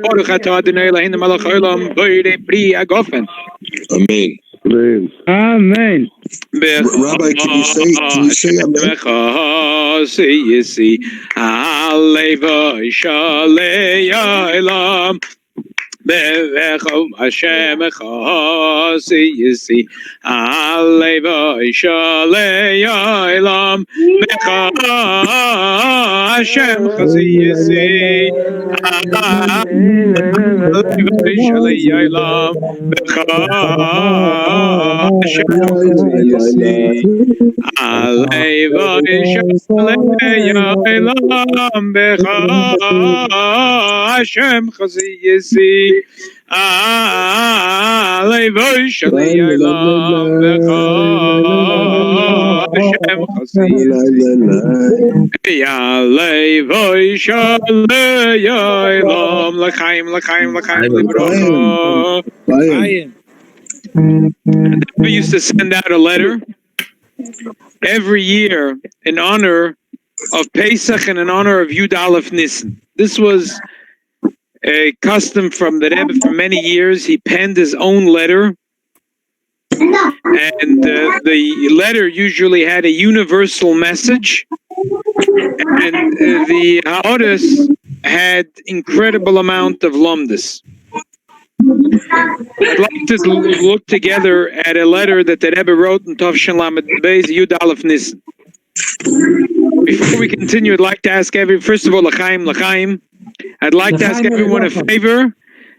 Baruch atah Adonai Eloheinu melech haolam, borei pri agofen. Amen. Amen. Rabbi, can you say amen? Aleva shalei olam. Bevechom Hashem chasi yisi Aleva shalei olam Becha Hashem chasi yisi Aleva shalei olam Becha Hashem chasi yisi Aleva shalei olam Becha Hashem chasi yisi Aleva shalei olam Becha Hashem chasi yisi Aleva shalei olam L'chaim livrocha. We used to send out a letter every year in honor of Pesach and in honor of Yud Alef Nissan. This was a custom from the Rebbe for many years. He penned his own letter, and the letter usually had a universal message, and the Ha'oris had incredible amount of lumdus. I'd like to look together at a letter that the Rebbe wrote in Tovshin Lamed Beis Yud Alef Nissan. Before we continue, I'd like to ask first of all, L'chaim. I'd like to ask everyone a favor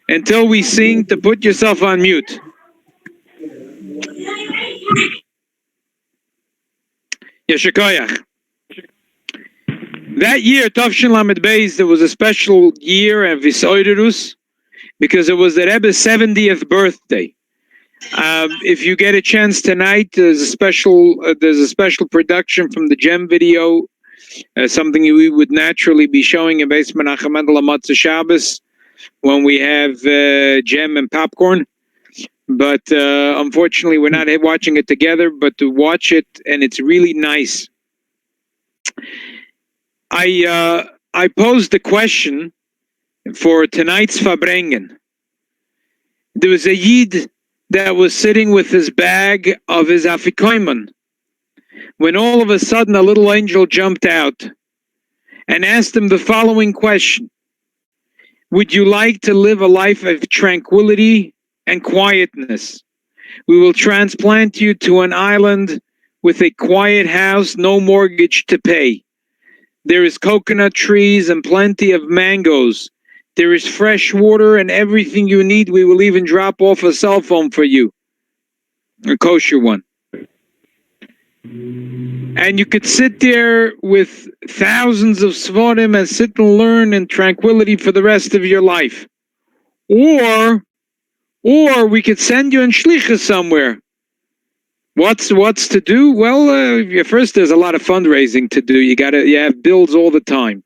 until we sing to put yourself on mute. Yeshikoyach. That year, Tovshin Lamed Beis, there was a special year at Visoiderus because it was the Rebbe's 70th birthday. If you get a chance tonight, there's a special production from the Gem video, something we would naturally be showing in Beis Menachem Mendel Matzah Shabbos when we have Gem and popcorn. But unfortunately, we're not watching it together. But to watch it, and it's really nice. I posed the question for tonight's Fabrengen. There was a Yid that was sitting with his bag of his afikomen when all of a sudden a little angel jumped out and asked him the following question: would you like to live a life of tranquility and quietness? We will transplant you to an island with a quiet house, no mortgage to pay. There is coconut trees and plenty of mangoes. There is fresh water and everything you need. We will even drop off a cell phone for you, a kosher one. And you could sit there with thousands of svarim and sit and learn in tranquility for the rest of your life. Or we could send you in shlichus somewhere. What's to do? Well, first there's a lot of fundraising to do. You have bills all the time.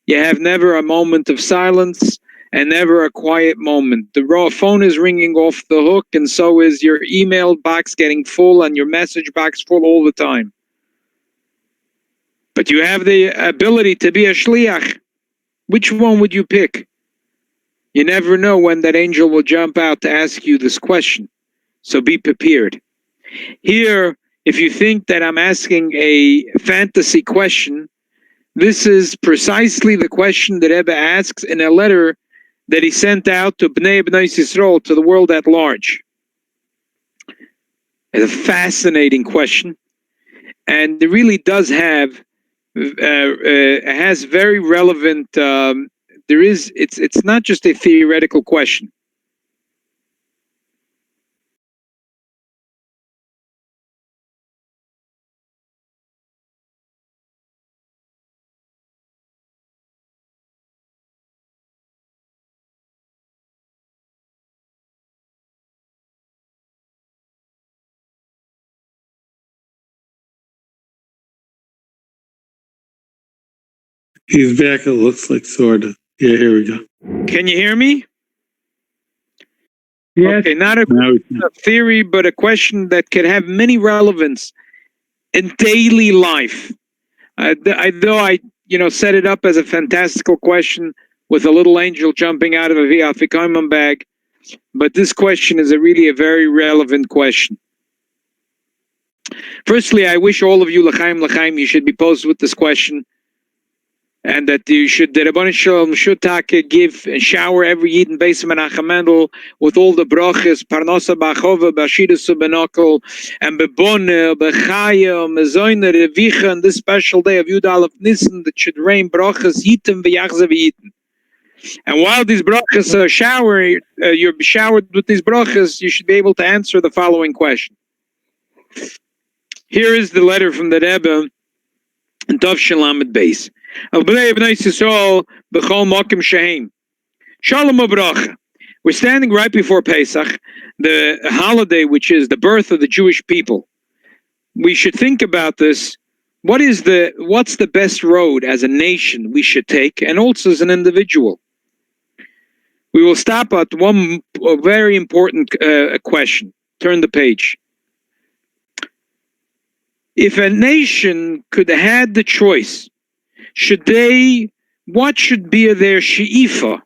You have never a moment of silence and never a quiet moment. The raw phone is ringing off the hook, and so is your email box getting full and your message box full all the time. But you have the ability to be a shliach. Which one would you pick? You never know when that angel will jump out to ask you this question. So be prepared. Here, if you think that I'm asking a fantasy question, this is precisely the question that Rebbe asks in a letter that he sent out to Bnei Yisrael, to the world at large. It's a fascinating question, and it really does have has very relevant. It's not just a theoretical question. He's back, it looks like, sort of. Yeah, here we go. Can you hear me? Yes. Okay, not a theory, but a question that can have many relevance in daily life. Though I set it up as a fantastical question, with a little angel jumping out of a afikomen bag. But this question is really a very relevant question. Firstly, I wish all of you, l'chaim, you should be posed with this question, and that you should, the Rabbi Shalom should give and shower every Yid in Beis Menachem Mendel with all the brachas, parnasa b'achova, b'ashidus b'nokel, and b'boneh, b'chaya, mezoyner, revicha, on this special day of Yud Alef Nissan, that should rain brachas, yitim v'yachze v'yitim. And while these brachas are showered, you're showered with these brachas, you should be able to answer the following question. Here is the letter from the Rebbe in Tov Shalamed Beis. Shalom Abracha. We're standing right before Pesach, the holiday which is the birth of the Jewish people. We should think about this. What's the best road as a nation we should take, and also as an individual? We will stop at one very important question. Turn the page. If a nation could have had the choice, what should be their she'ifa?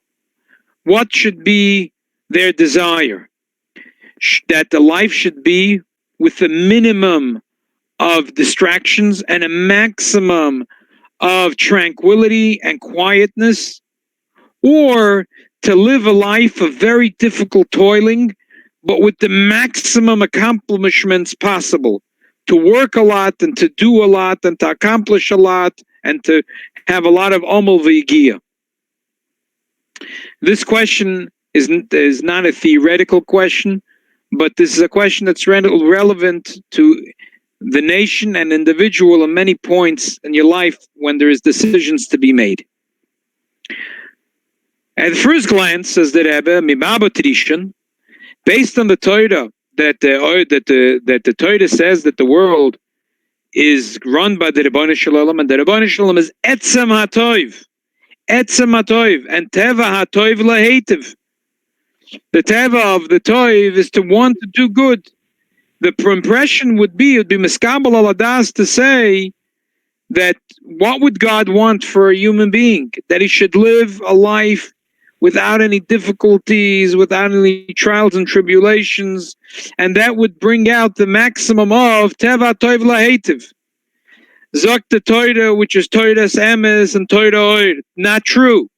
What should be their desire? That the life should be with a minimum of distractions and a maximum of tranquility and quietness, or to live a life of very difficult toiling, but with the maximum accomplishments possible, to work a lot and to do a lot and to accomplish a lot and to have a lot of omel v'yigia. This question is not a theoretical question, but this is a question that's relevant to the nation and individual in many points in your life when there is decisions to be made. At first glance, says the Rebbe, mibaba tradition, based on the Torah, that the Torah says that the world is run by the Ribono Shel Olam, and the Ribono Shel Olam is etzem hatoiv, and teva hatoiv lahetiv. The teva of the toiv is to want to do good. The impression would be, it'd be miskabel aladas to say that what would God want for a human being? That he should live a life without any difficulties, without any trials and tribulations, and that would bring out the maximum of teva toiv lahetiv. Zok the Torah, which is Torah's emes and Torah oir. Not true.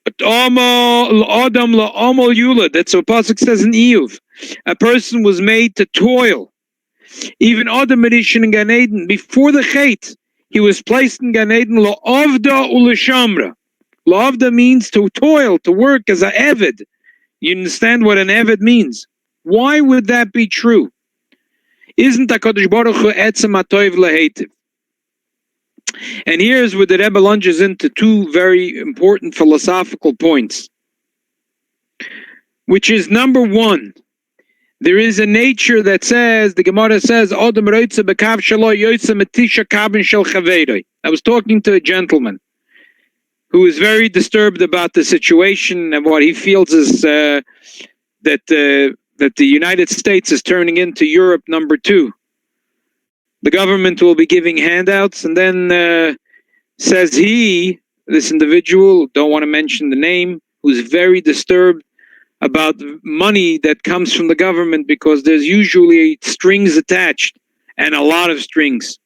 Adam la'omal yulad. That's what Pasuk says in Iyuv. A person was made to toil. Even Adam Rishon in Gan Eden, before the Chet, he was placed in Gan Eden la'avda u'l'shamra. La'avda means to toil, to work as an eved. You understand what an eved means? Why would that be true? Isn't HaKadosh Baruch Hu etzem hatoiv lahetiv? And here's where the Rebbe lunges into two very important philosophical points, which is number one, there is a nature that says, the Gemara says, Adam roitze bekav shelo yoytze metisha kabin shel chaveiroi. I was talking to a gentleman who is very disturbed about the situation, and what he feels is that the United States is turning into Europe number 2. The government will be giving handouts, and then says he, this individual, don't want to mention the name, who's very disturbed about money that comes from the government, because there's usually strings attached, and a lot of strings.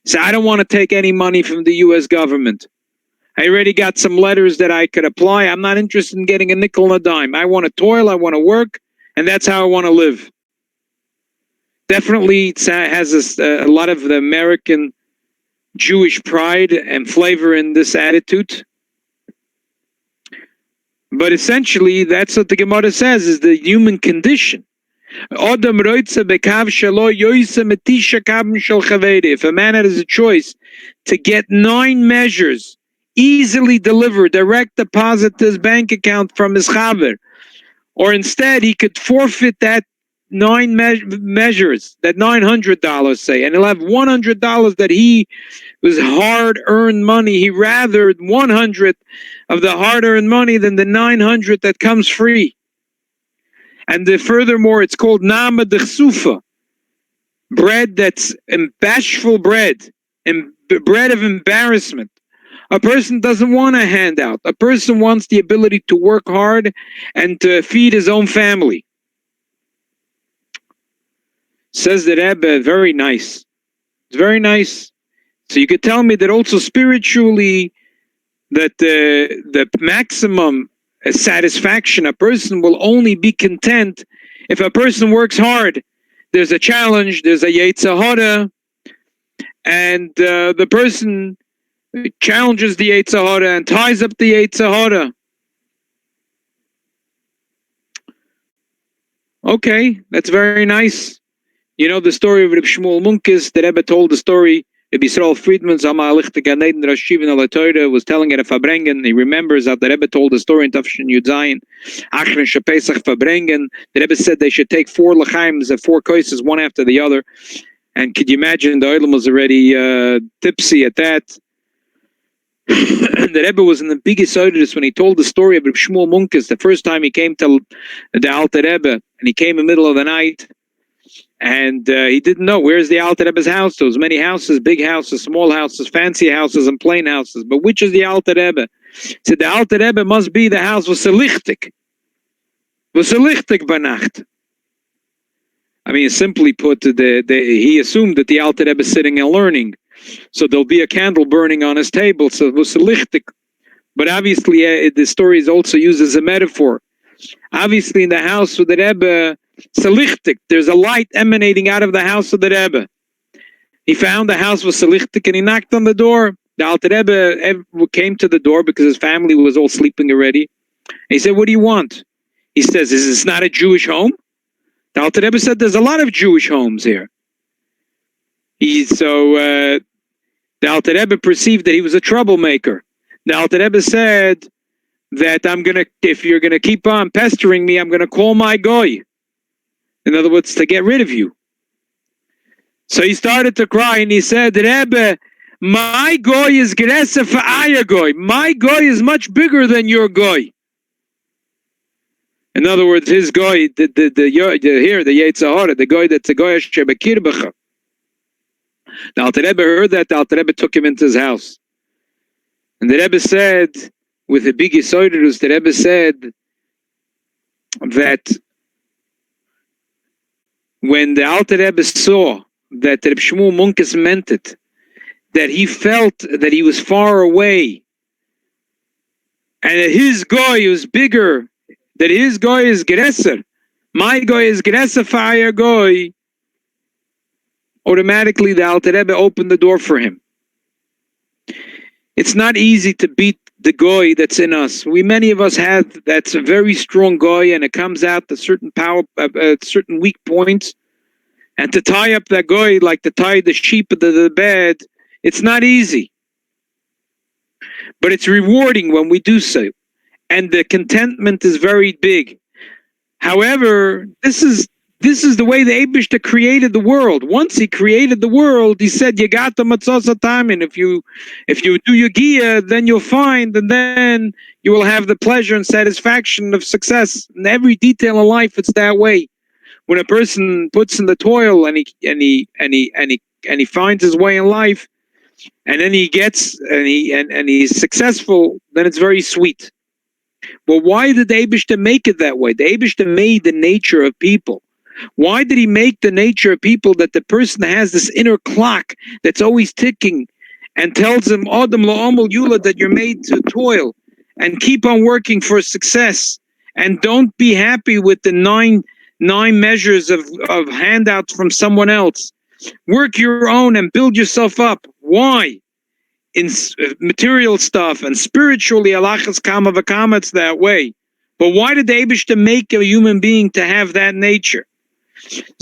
So I don't want to take any money from the U.S. government. I already got some letters that I could apply. I'm not interested in getting a nickel and a dime. I want to toil, I want to work, and that's how I want to live. Definitely it has a lot of the American Jewish pride and flavor in this attitude. But essentially, that's what the Gemara says, is the human condition. If a man has a choice to get 9 measures easily delivered, direct deposit to his bank account from his chaver, or instead he could forfeit that 9 measures, that $900, say, and he'll have $100 that he was hard-earned money. He rather 100 of the hard-earned money than the 900 that comes free. And furthermore, it's called nama d'chsufa, bread that's bashful bread, and bread of embarrassment. A person doesn't want a handout. A person wants the ability to work hard and to feed his own family. Says the Rebbe, very nice. It's very nice. So you could tell me that also spiritually, that the maximum satisfaction, a person will only be content if a person works hard. There's a challenge, there's a Yetzer Hara, and the person challenges the Yetzer Hara and ties up the Yetzer Hara. Okay, that's very nice. You know the story of Reb Shmuel Munkes. The Rebbe told the story. Rabbi Yisrael Friedman, Zama Alichte Ganeden, Rosh Yeshiva in Torah, was telling it at Fabrengen. He remembers that the Rebbe told the story in Tafshin Yud Zayin. Achron Shepesach Fabrengen. The Rebbe said they should take 4 lechaims, 4 koises, one after the other. And could you imagine the Olam was already tipsy at that? The Rebbe was in the biggest Oidus when he told the story of Reb Shmuel Munkes. The first time he came to the Alter Rebbe, and he came in the middle of the night. And he didn't know, where's the Alter Rebbe's house? There was many houses, big houses, small houses, fancy houses, and plain houses. But which is the Alter Rebbe? He said, the Alter Rebbe must be the house was lichtig. Was lichtig by Nacht. I mean, simply put, he assumed that the Alter Rebbe is sitting and learning. So there'll be a candle burning on his table. So it was lichtig. But obviously, the story is also used as a metaphor. Obviously, in the house of the Rebbe, Selichtik, there's a light emanating out of the house of the Rebbe. He found the house was Selichtik and he knocked on the door. The Alter Rebbe came to the door because his family was all sleeping already. And he said, what do you want? He says, is this not a Jewish home? The Alter Rebbe said, there's a lot of Jewish homes here. The Alter Rebbe perceived that he was a troublemaker. The Alter Rebbe said that if you're gonna keep on pestering me, I'm gonna call my goy. In other words, to get rid of you. So he started to cry and he said, Rebbe, my goy is gresa for aya goy. My goy is much bigger than your goy. In other words, his goy, the Yetzer Hara, the goy that's a goy shebekirbecha. The Alter Rebbe heard that. The Alter Rebbe took him into his house. And the Rebbe said, with the big Yisodus, the Rebbe said that when the Alter Rebbe saw that Reb Shmuel Munkes meant it, that he felt that he was far away, and that his goy was bigger, that his goy is Gereser, my goy is Gereser fire goy, automatically the Alter Rebbe opened the door for him. It's not easy to beat the goy that's in us. Many of us have that's a very strong goy, and it comes out to certain certain weak points. And to tie up that goy, like to tie the sheep to the bed, it's not easy. But it's rewarding when we do so. And the contentment is very big. However, this is the way the Eibishter created the world. Once he created the world, he said, you got the matzos time, and if you do your gia, then you'll find, and then you will have the pleasure and satisfaction of success. In every detail of life, it's that way. When a person puts in the toil and he finds his way in life, and then he's successful, then it's very sweet. Well, why did the Eibishter make it that way? The Eibishter made the nature of people. Why did he make the nature of people that the person has this inner clock that's always ticking and tells him, Adam la'amul yula, that you're made to toil and keep on working for success, and don't be happy with the nine measures of handouts from someone else. Work your own and build yourself up. Why? In material stuff and spiritually, alachas kama v'kama, it's that way. But why did the Eibishter make a human being to have that nature?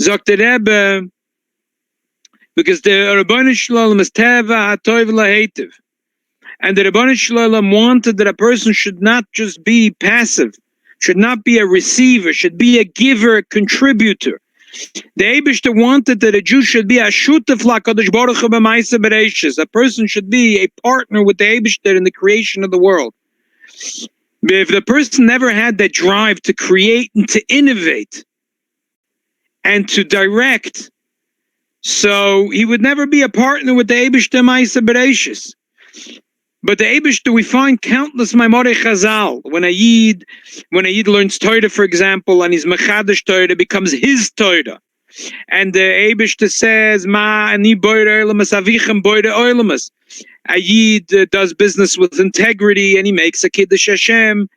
Sagt der Rebbe, because the Rabbi Shalom is teva hatoiv lahetiv, and the Rabbi Shalom wanted that a person should not just be passive, should not be a receiver, should be a giver, a contributor. The Eibishter wanted that a Jew should be a shutef lakadosh baruch hu b'maaseh bereishis. A person should be a partner with the Eibishter in the creation of the world. But if the person never had that drive to create and to innovate and to direct, so he would never be a partner with the Eibishter b'maaseh bereishis. But the Eibishter, we find countless Maimorei Chazal. When a Yid learns Torah, for example, and he's Mechadash Torah, it becomes his Torah. And the Eibishter says, Ma ani boire oilemus, avichem boire oilemus. A Yid does business with integrity, and he makes a Kiddush Hashem,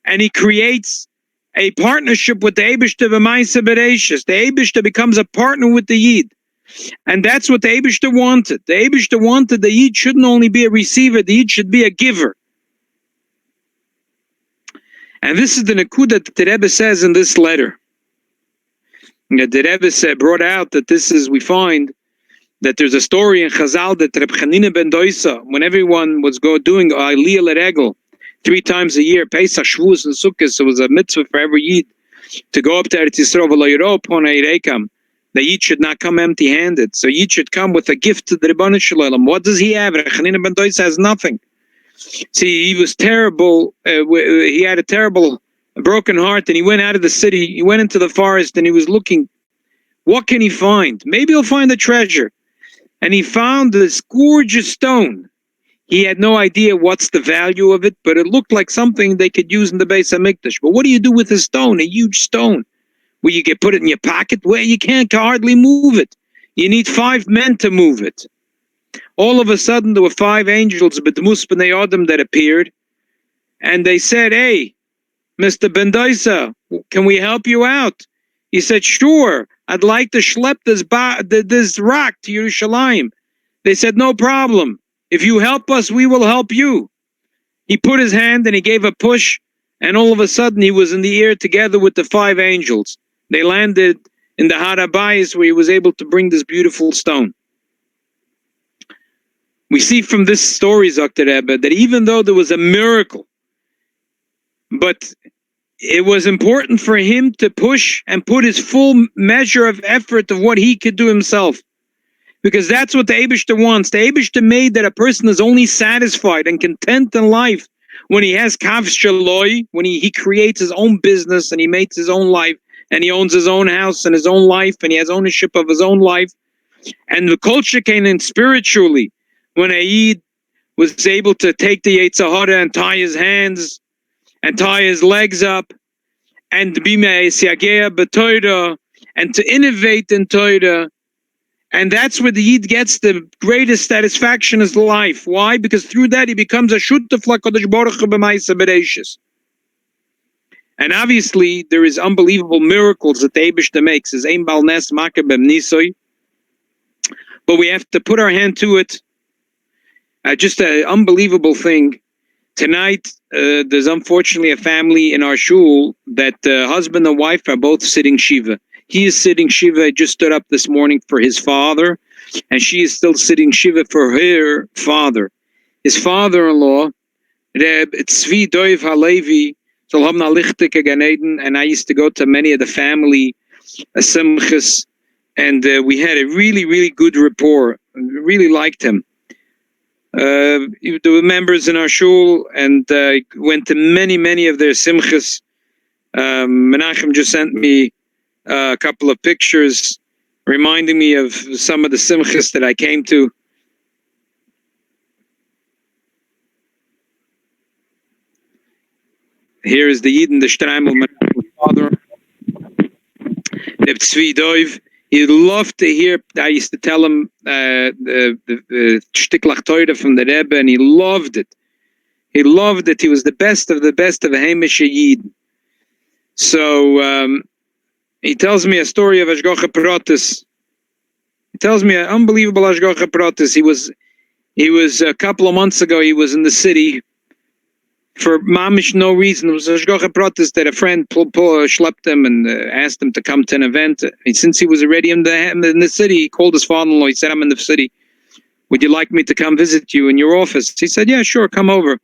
and he creates a partnership with the Eibishter v'maisa bereishis. The Eibishter becomes a partner with the Yid. And that's what the Eibishter wanted. The Eibishter wanted the Yid shouldn't only be a receiver, the Yid should be a giver. And this is the Nakuda that the Rebbe says in this letter. The Rebbe brought out that we find that there's a story in Chazal that Reb Chanina ben Doisa, when everyone was doing Aliyah L'Regel 3 times a year, Pesach, Shavuos, and Sukkot, so it was a mitzvah for every Yid to go up to Eretz Yisrael v'lo yiro pon ha'yirekam. The Yid should not come empty-handed. So Yid should come with a gift to the Ribbon Shalom. What does he have? Rechanina ben Doisa has nothing. See, he was terrible. He had a terrible, broken heart, and he went out of the city. He went into the forest, and he was looking. What can he find? Maybe he'll find a treasure. And he found this gorgeous stone. He had no idea what's the value of it, but it looked like something they could use in the Beis HaMikdash. But what do you do with a stone, a huge stone? Where you can put it in your pocket, where you can't hardly move it. You need 5 men to move it. All of a sudden, there were 5 angels, B'dmus B'nei Adam, that appeared, and they said, "Hey, Mr. Ben Doisa, can we help you out?" He said, "Sure, I'd like to schlep this rock to Yerushalayim." They said, "No problem. If you help us, we will help you." He put his hand and he gave a push, and all of a sudden, he was in the air together with the 5 angels. They landed in the Har HaBayis, where he was able to bring this beautiful stone. We see from this story, Dr. Rebbe, that even though there was a miracle, but it was important for him to push and put his full measure of effort of what he could do himself. Because that's what the Eibishter wants. The Eibishter made that a person is only satisfied and content in life when he has kav shaloi, when he creates his own business and he makes his own life, and he owns his own house and his own life, and he has ownership of his own life. And the culture came in spiritually, when a Yid was able to take the Yetzer Hara and tie his hands and tie his legs up, and be me'esiagea b'Torah, and to innovate in Torah. And that's where the Yid gets the greatest satisfaction in his life. Why? Because through that he becomes a shutef l'Kadosh Baruch Hu b'maisa bereishis. And obviously, there is unbelievable miracles that the Eibishter makes. Is ein bal nes makeh b'mnisoy. But we have to put our hand to it. Just an unbelievable thing. Tonight, there's unfortunately a family in our shul that husband and wife are both sitting Shiva. He is sitting Shiva, just stood up this morning for his father, and she is still sitting Shiva for her father. His father-in-law, Reb Tzvi Doiv Halevi, and I used to go to many of the family simchas, and we had a really, really good rapport. Really liked him. There were members in our shul, and went to many of their simchas. Menachem just sent me a couple of pictures reminding me of some of the simchas that I came to. Here is the Yid in the Shtreimel, Menachem's father, Reb Tzvi Doiv. He loved to hear, I used to tell him the Shtiklach Torah from the Rebbe, and he loved it. He loved it. He was the best of the Hamish Yid. So he tells me a story of Ashgocha Pratis. He tells me an unbelievable Ashgocha Pratis. He was a couple of months ago, he was in the city for mamish no reason. It was a Ashgocha Pratis that a friend schlepped him and asked him to come to an event. And since he was already in the city, he called his father-in-law. He said, "I'm in the city. Would you like me to come visit you in your office?" He said, "Yeah, sure, come over."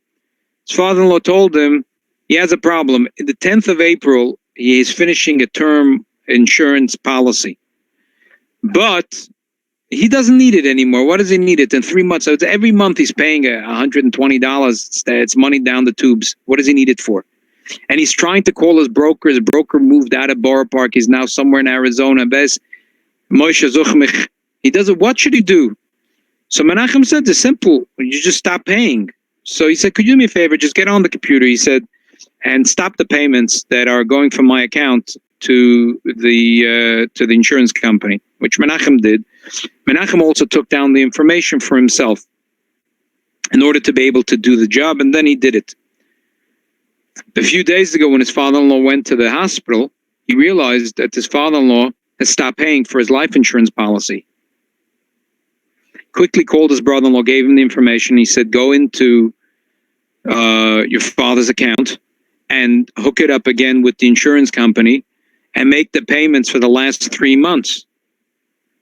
His father-in-law told him he has a problem. The 10th of April, he is finishing a term insurance policy. But he doesn't need it anymore. What does he need it in 3 months? So every month he's paying $120. It's money down the tubes. What does he need it for? And he's trying to call his broker. His broker moved out of Borough Park. He's now somewhere in Arizona. He does it. What should he do? So Menachem said, it's simple. You just stop paying. So he said, could you do me a favor? Just get on the computer, he said, and stop the payments that are going from my account to the insurance company, which Menachem did. Menachem also took down the information for himself in order to be able to do the job, and then he did it. A few days ago, when his father-in-law went to the hospital, he realized that his father-in-law has stopped paying for his life insurance policy. Quickly called his brother-in-law, gave him the information. He said, go into your father's account and hook it up again with the insurance company and make the payments for the last 3 months.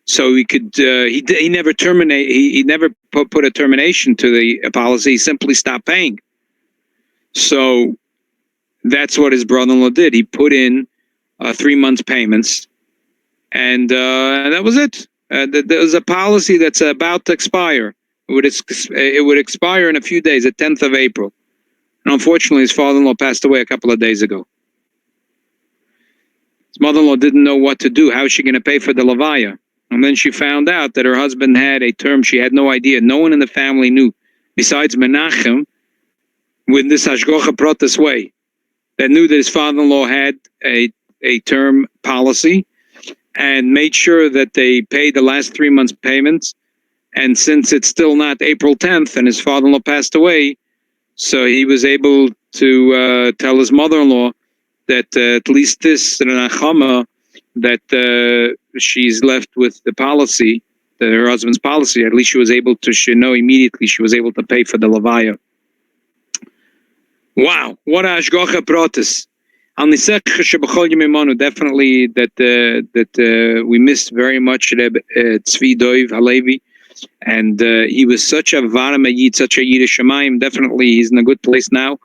So he could, he never terminate, he never put a termination to the policy. He simply stopped paying. So that's what his brother-in-law did. He put in 3 months payments, and that was it. There was a policy that's about to expire. It would expire in a few days, the 10th of April. And unfortunately, his father-in-law passed away a couple of days ago. His mother-in-law didn't know what to do. How is she going to pay for the levaya? And then she found out that her husband had a term. She had no idea. No one in the family knew, besides Menachem, with this hashgocha protas way, that knew that his father-in-law had a term policy and made sure that they paid the last 3 months payments. And since it's still not April 10th and his father-in-law passed away, so he was able to tell his mother-in-law that at least this nachama, that she's left with the policy, her husband's policy. At least she was able to know immediately. She was able to pay for the levaya. Wow, what a hashgocha protas. Definitely that we missed very much Tzvi Doiv Halevi, and he was such a Varam, such a Yiddish Shemayim. Definitely he's in a good place now,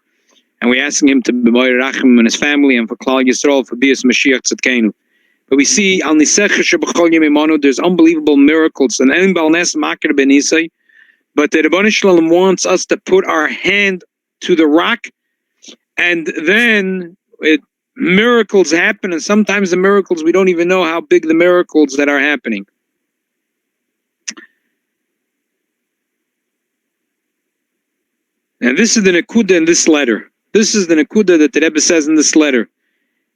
and we're asking him to be Rachim and his family, and for Klal Yisrael, for Bias Mashiach Tzidkenu. But we see there's unbelievable miracles, and but the Rebbeinu Shalom wants us to put our hand to the rock, and then miracles happen, and sometimes the miracles, we don't even know how big the miracles that are happening. And this is the Nekuda in this letter. This is the Nekuda that the Rebbe says in this letter.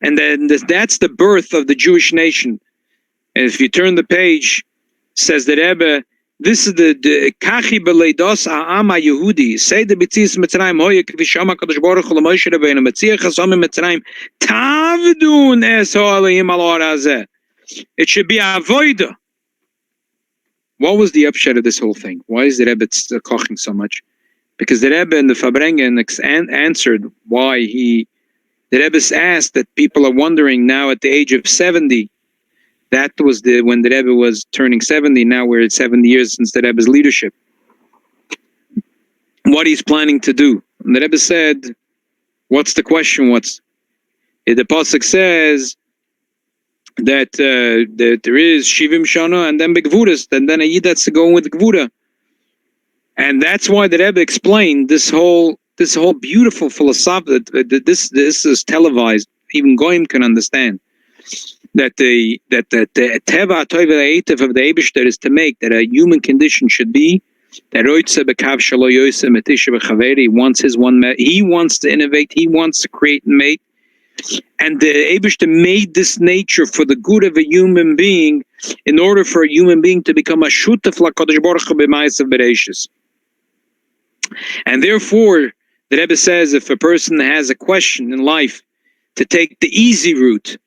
And then that's the birth of the Jewish nation. And if you turn the page, says the Rebbe, this is the Kachi Beleidos Ha'am HaYehudi. Say the B'tzis Mitzrayim Hoye Kvi Shama Kadosh Baruch Hu L'Moshe Rabbeinu Metziach Hasom Mitzrayim Tavdun Es Ha'aleim Al Har Hazeh. It should be avoida. What was the upshot of this whole thing? Why is the Rebbe koching so much? Because the Rebbe in the Fabrengen answered why the Rebbe asked that people are wondering now at the age of 70. That was when the Rebbe was turning 70. Now we're at 70 years since the Rebbe's leadership. What he's planning to do. And the Rebbe said, what's the question? The Pasuk says that there is Shivim Shana and then Begvudas, and then a Yid that's to go with Gvura. And that's why the Rebbe explained this whole beautiful philosophy that this is televised. Even Goyim can understand that the teva toiv of the Eibishter is to make that a human condition should be that he wants his one. He wants to innovate. He wants to create and make. And the Eibishter made this nature for the good of a human being, in order for a human being to become a shutaf l'Kadosh Baruch Hu b'ma'asav bereishis. And therefore, the Rebbe says, if a person has a question in life, to take the easy route.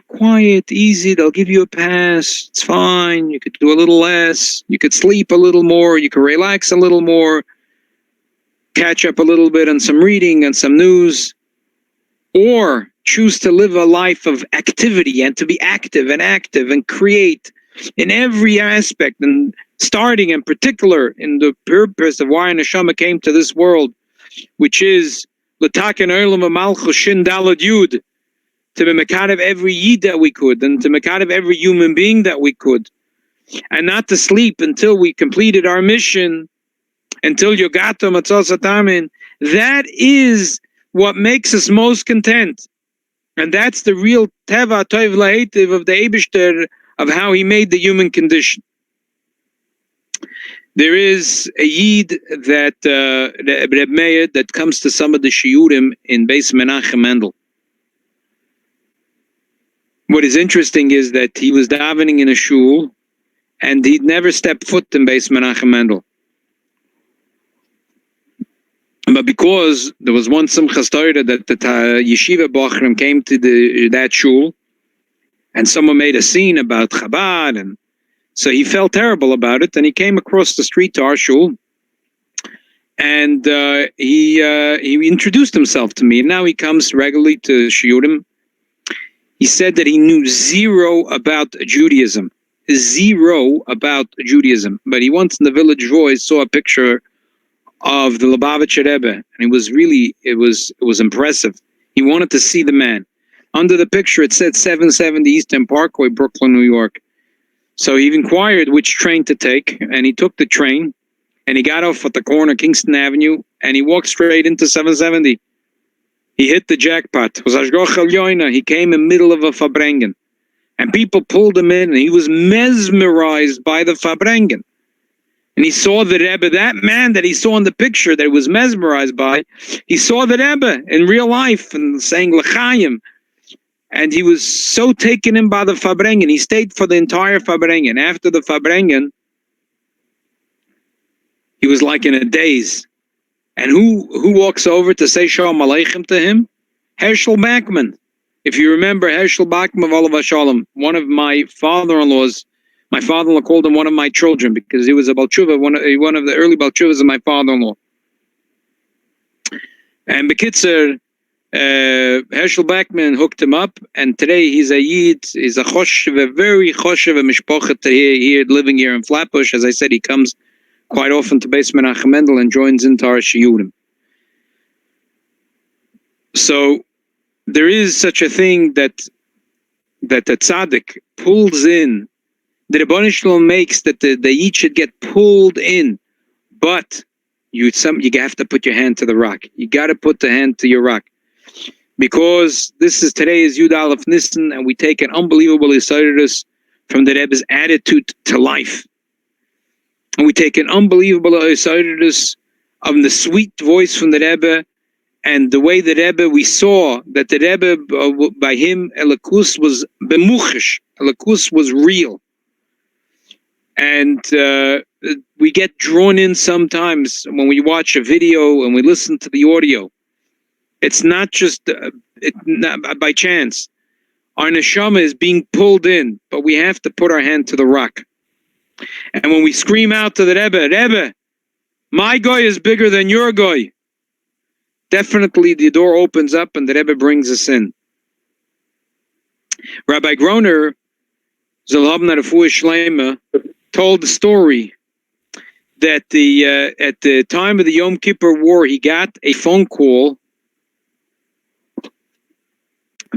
Quiet, easy, they'll give you a pass. It's fine. You could do a little less. You could sleep a little more. You could relax a little more. Catch up a little bit on some reading and some news. Or choose to live a life of activity and to be active and create in every aspect, and starting in particular in the purpose of why Neshama came to this world, which is L'taken Olam Malchus Shin Dalad Yud, to be Mekadev every Yid that we could, and to Mekadev every human being that we could, and not to sleep until we completed our mission, until Yogato Matzos Atamin. That is what makes us most content. And that's the real Teva Toiv La'etiv of the Eibishter, of how he made the human condition. There is a Yid that Reb Meir that comes to some of the shiurim in Beis Menachem Mendel. What is interesting is that he was davening in a shul, and he'd never stepped foot in Beis Menachem Mendel. But because there was one Simchas Torah that the yeshiva Bochrim came to that shul, and someone made a scene about Chabad, and so he felt terrible about it, and he came across the street to our shul, and he introduced himself to me, and now he comes regularly to shiurim. He said that he knew zero about Judaism, but he once in the Village Voice saw a picture of the Lubavitcher Rebbe, and it was impressive. He wanted to see the man. Under the picture, it said 770 Eastern Parkway, Brooklyn, New York. So he inquired which train to take, and he took the train, and he got off at the corner of Kingston Avenue, and he walked straight into 770. He hit the jackpot. He came in the middle of a Fabrengen, and people pulled him in, and he was mesmerized by the Fabrengen. And he saw the Rebbe, that man that he saw in the picture that he was mesmerized by, he saw the Rebbe in real life and saying L'chaim. And he was so taken in by the Fabrengen. He stayed for the entire Fabrengen. After the Fabrengen, he was like in a daze. And who walks over to say Shalom Aleichem to him? Herschel Bachman. If you remember Herschel Bachman of Olav Shalom, one of my father-in-laws, my father-in-law called him one of my children because he was a Balchuva, one of the early Balchuvas of my father-in-law. And Bekitzer, Herschel Bachman hooked him up, and today he's a Yid, he's a Choshev, a very Choshev, a Mishpochet here, living here in Flatbush. As I said, he comes quite often to Beis Menachem Mendel and joins into our shiurim. So there is such a thing that the tzaddik pulls in, the Rebbeinu Shalom makes that the Yid should get pulled in, but you have to put your hand to the rock. You got to put the hand to your rock, because today is Yud Alef Nissan, and we take an unbelievable insight from the Rebbe's attitude to life. And we take an unbelievable Osidus of the sweet voice from the Rebbe, and the way the Rebbe, we saw that the Rebbe, by him, Elikus was bemuchish, Elikus was real. And we get drawn in sometimes when we watch a video and we listen to the audio. It's not just not by chance. Our neshama is being pulled in, but we have to put our hand to the rock. And when we scream out to the Rebbe, my guy is bigger than your guy, definitely the door opens up and the Rebbe brings us in. Rabbi Groner, Zalhabna Refuah Shleima, told the story that at the time of the Yom Kippur War, he got a phone call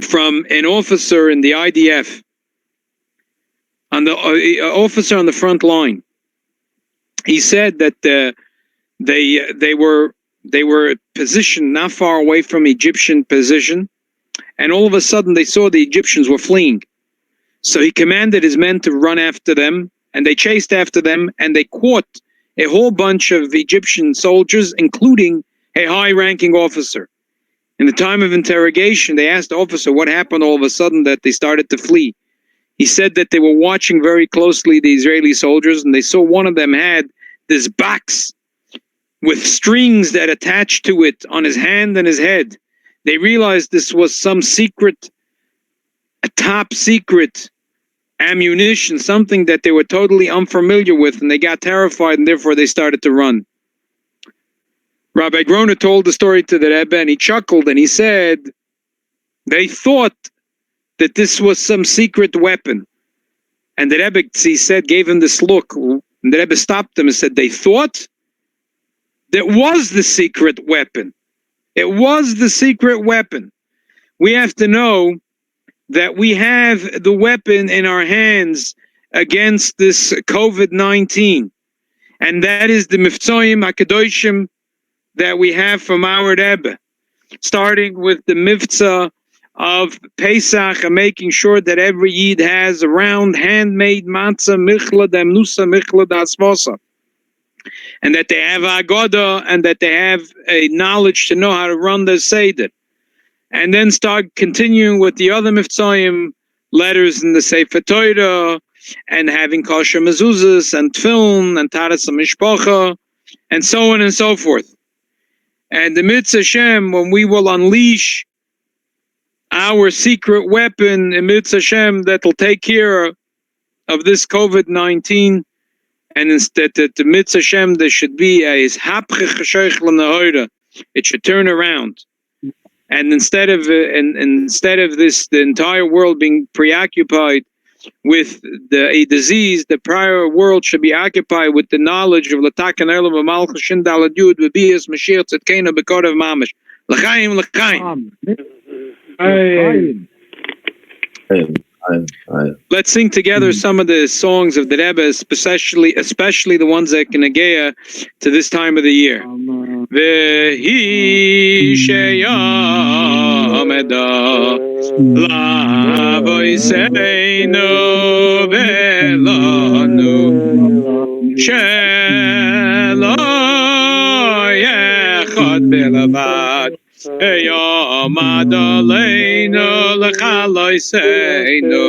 from an officer in the IDF, on the officer on the front line. He said that they were positioned not far away from Egyptian position, and all of a sudden they saw the Egyptians were fleeing. So he commanded his men to run after them, and they chased after them, and they caught a whole bunch of Egyptian soldiers, including a high-ranking officer. In the time of interrogation, they asked the officer what happened all of a sudden that they started to flee. He said that they were watching very closely the Israeli soldiers, and they saw one of them had this box with strings that attached to it on his hand and his head. They realized this was some secret, a top secret ammunition, something that they were totally unfamiliar with, and they got terrified, and therefore they started to run. Rabbi Groner told the story to the Rebbe, and he chuckled, and he said they thought that this was some secret weapon. And the Rebbe, he said, gave him this look, and the Rebbe stopped him and said, they thought that was the secret weapon. It was the secret weapon. We have to know that we have the weapon in our hands against this COVID-19. And that is the Mivtzoyim HaKadoshim that we have from our Rebbe, starting with the Mivtza of Pesach and making sure that every Yid has a round handmade matzah michla demnusa michla dasvasa. and that they have agoda, and that they have a knowledge to know how to run the seder, and then start continuing with the other miftzayim letters in the Sefer Torah, and having kosher mezuzahs and tefillin and taras mishpacha, and so on and so forth. And the mitzvah Hashem, when we will unleash our secret weapon in mitzvah Hashem that'll take care of this COVID-19, and instead that the mitzvah Hashem there should be a it should turn around. And instead of this, the entire world being preoccupied with a disease, the prior world should be occupied with the knowledge of Latakan Elam of Malchus Shindal Yud Bebias Mashiach Tzedkena Bekorav Mamish. L'chaim, l'chaim. Let's sing together some of the songs of the Rebbe, especially the ones that can negea to this time of the year. Vehi sheyameda lavoiseinu velanu shelo yechad belavad Yomad aleinu l'chaloiseinu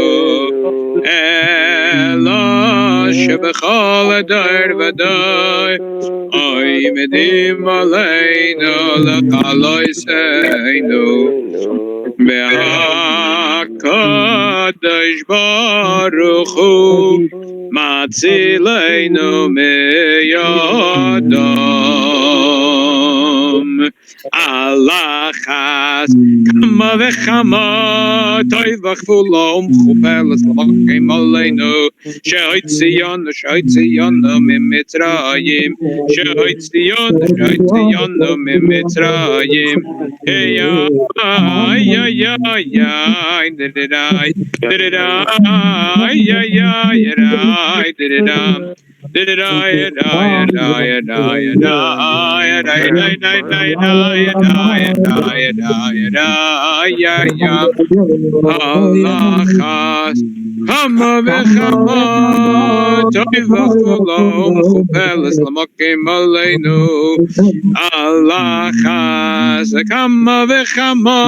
Ela shebechol adar v'dai Oimedim aleinu l'chaloiseinu Ve'hakadosh baruch hu matzileinu meyadam Allah has kama vechama toy vachvulom chupelas l'makim aleinu she'oit zion mimitzrayim she'oit zion mimitzrayim hey ay did-it-ay Allahas Hama v'chama Toivach v'lom Chupeles l'makim aleinu Allahas Hama v'chama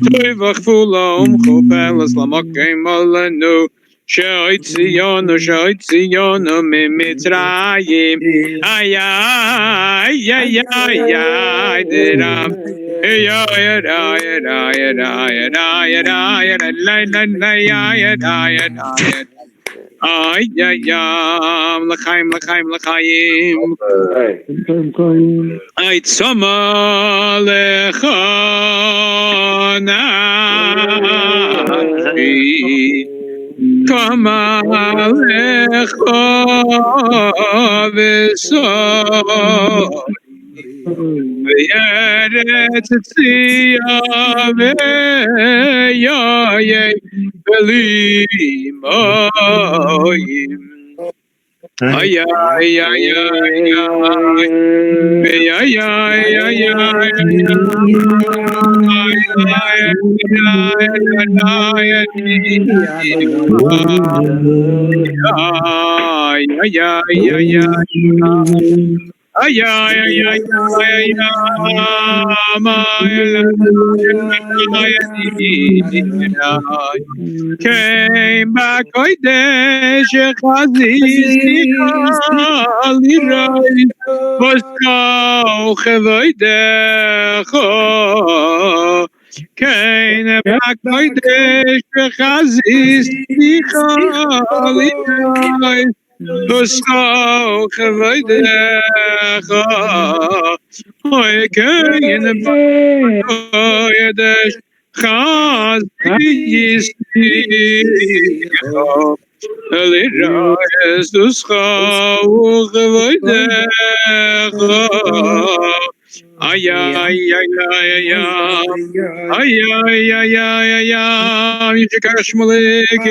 Toivach v'lom Chupeles l'makim aleinu Shoyt Zionu mimitzrayim ay diram l'chaim ay tzoma lechonati Kama lecha v'soi v'yeretz tzia v'yayei v'limoyim ay came back kodesh chazisi alirai voskau chevoidecho came back kodesh chazisi alirai voskau chevoidecho oy kein kodesh Chaz yisnicho Elirais duscha u'chavoidecha ay yishikash malik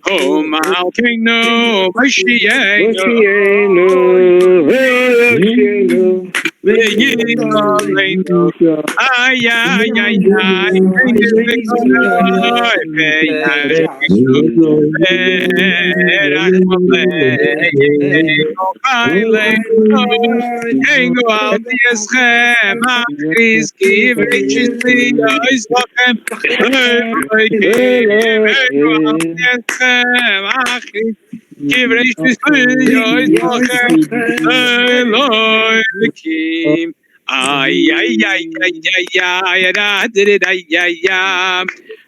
Oh, Malkeinu, Mashiach, Yigaleinu. Ay, ay, ay, ay. Hengo al dieschem, Chris, give righteously, is lochem. Hengo al dieschem, Chris, give righteously, is lochem. Elohim. Ay, ay, ay, ay, ay, ay, da, did it, ay, ay, ay.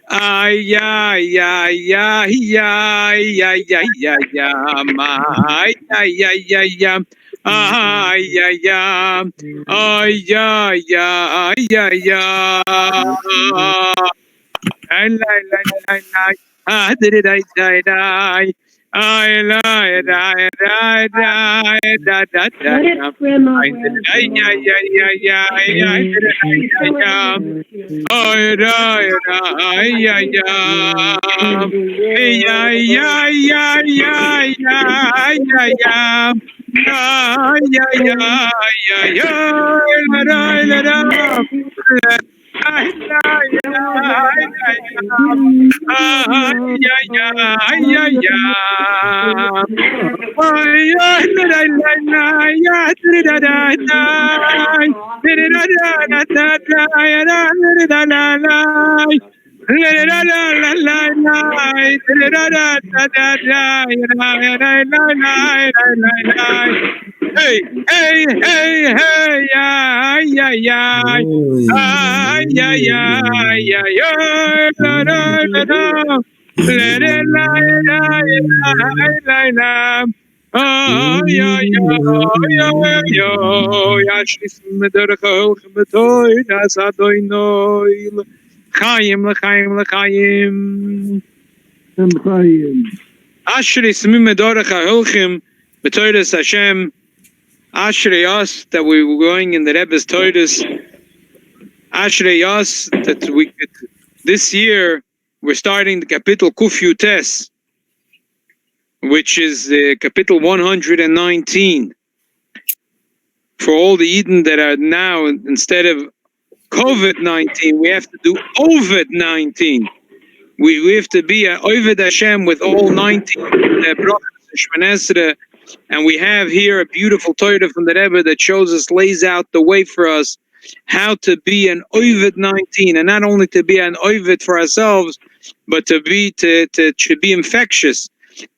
Ay, ay, ay, ay, ay, ay, ay, ay, ay, ay, ay, ay, ay, ay. Ay, ay, ay, ay, ay, ay, ay, ay, la, la, la, la, did it, I, die, I, la, die, die, die, da, da, da, da. I did it, ay, ay, ay, ay, ay, I did it, ay, ay, ay, ay, ay, ay, ay, ay, ay, ay, ay, ay, ay, ay, ay. Ay, ay, ay, ay, ay, la, la, la, la. Ay, ay, ay, ay, ay, ay, ay, ay. Ay, ay, la, la, la, la, ya, da, da, da, da. Da, da, da, da, da, da, ya, da, da, da, da, da. La, la, la, la, la, la, da, da, da, da, da, da, ya, da, ya, da, la, la, la, la, la. Hey, hey, hey, hey, ay, ay, ay, ay, ay, ay, ay, ay, la, la, la, la, la, la, la, la, la, la, ay, ay, ay, ay, ay, ashis mederchol chbetoy, das adoy noy, chaim, lechaim, lechaim, ashris mimedorcha holchim, betoydes Hashem. Ashrei us that we were going in the Rebbe's Toides. Ashrei us that we could, this year we're starting the Kapitel Kuf Yutes, which is Kapitel 119. For all the Eden that are now, instead of COVID-19, we have to do Ovid-19. We have to be an Ovid Hashem with all 19 brachas and Shmoneh Esrei. And we have here a beautiful Torah from the Rebbe that shows us, lays out the way for us how to be an Ovid 19, and not only to be an Ovid for ourselves, but to be infectious.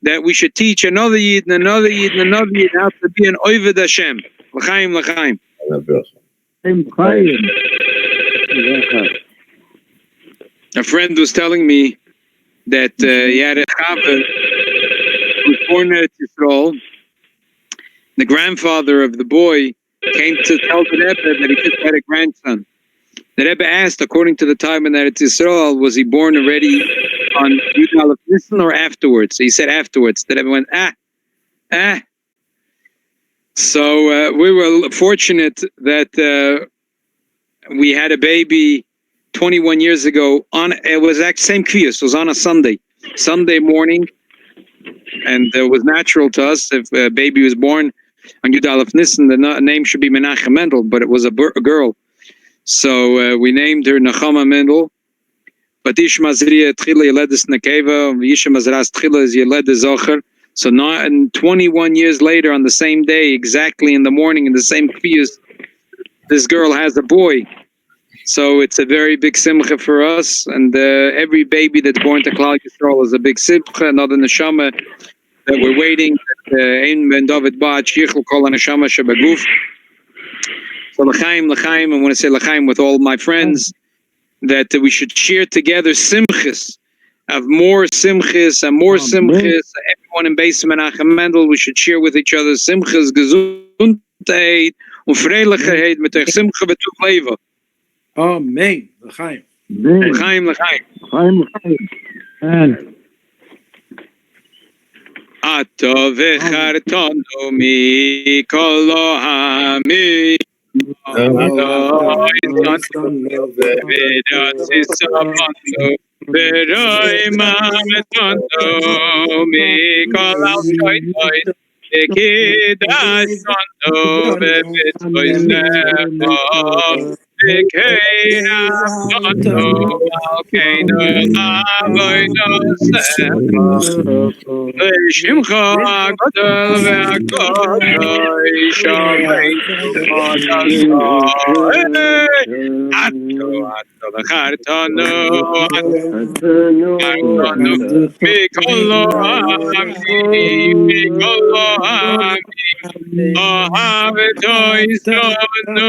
That we should teach another Yid and another Yid and another Yid how to be an Ovid Hashem. L'chaim, l'chaim. A friend was telling me that he had a Chava who was born at Yisrael. The grandfather of the boy came to tell the Rebbe that he just had a grandson. The Rebbe asked, according to the time in that it's Israel, was he born already on Yud Alef Nissan or afterwards? He said afterwards. The Rebbe went, So we were fortunate that we had a baby 21 years ago. It was actually same Kviyas. It was on a Sunday morning. And it was natural to us if a baby was born on Yud Alef Nissan, the name should be Menachem Mendel, but it was a girl. So we named her Nechama Mendel. But Ish Mazriya Tchila Yeledis Nekeva, Yisha Mazras Tchila is Yeledis Zocher. So now, and 21 years later, on the same day, exactly in the morning, in the same Kviyas, this girl has a boy. So it's a very big simcha for us. And every baby that's born to Klal Yisrael is a big simcha, another neshama that we're waiting. Ein ben David Bach, Yichel Kol HaNeshama Shebaguf. So l'chaim, l'chaim, I want to say l'chaim with all my friends, that we should share together simchas, have more simchas and more simchas. Everyone in Beis Menachem Mendel, we should share with each other simchas, gesundheit und freilichkeit mit der simcha betuch leva. Amen. L'chaim. L'chaim, l'chaim. Ato v'chartono mikol ha'ami. Ato v'chartono Beroi Mametondo, Mikol al Shoitois, Ekidas Tondo, Bebitzois Lecho, Ekeina Tondo, Malkeino Avoido Secho, Shimcha Gadol Ve'Akodoy, Shomeinu Modaso, Atto, Lechartanu, Atto, Mikolo Ami, Mikolo Ami, Ohavetoy Sonu,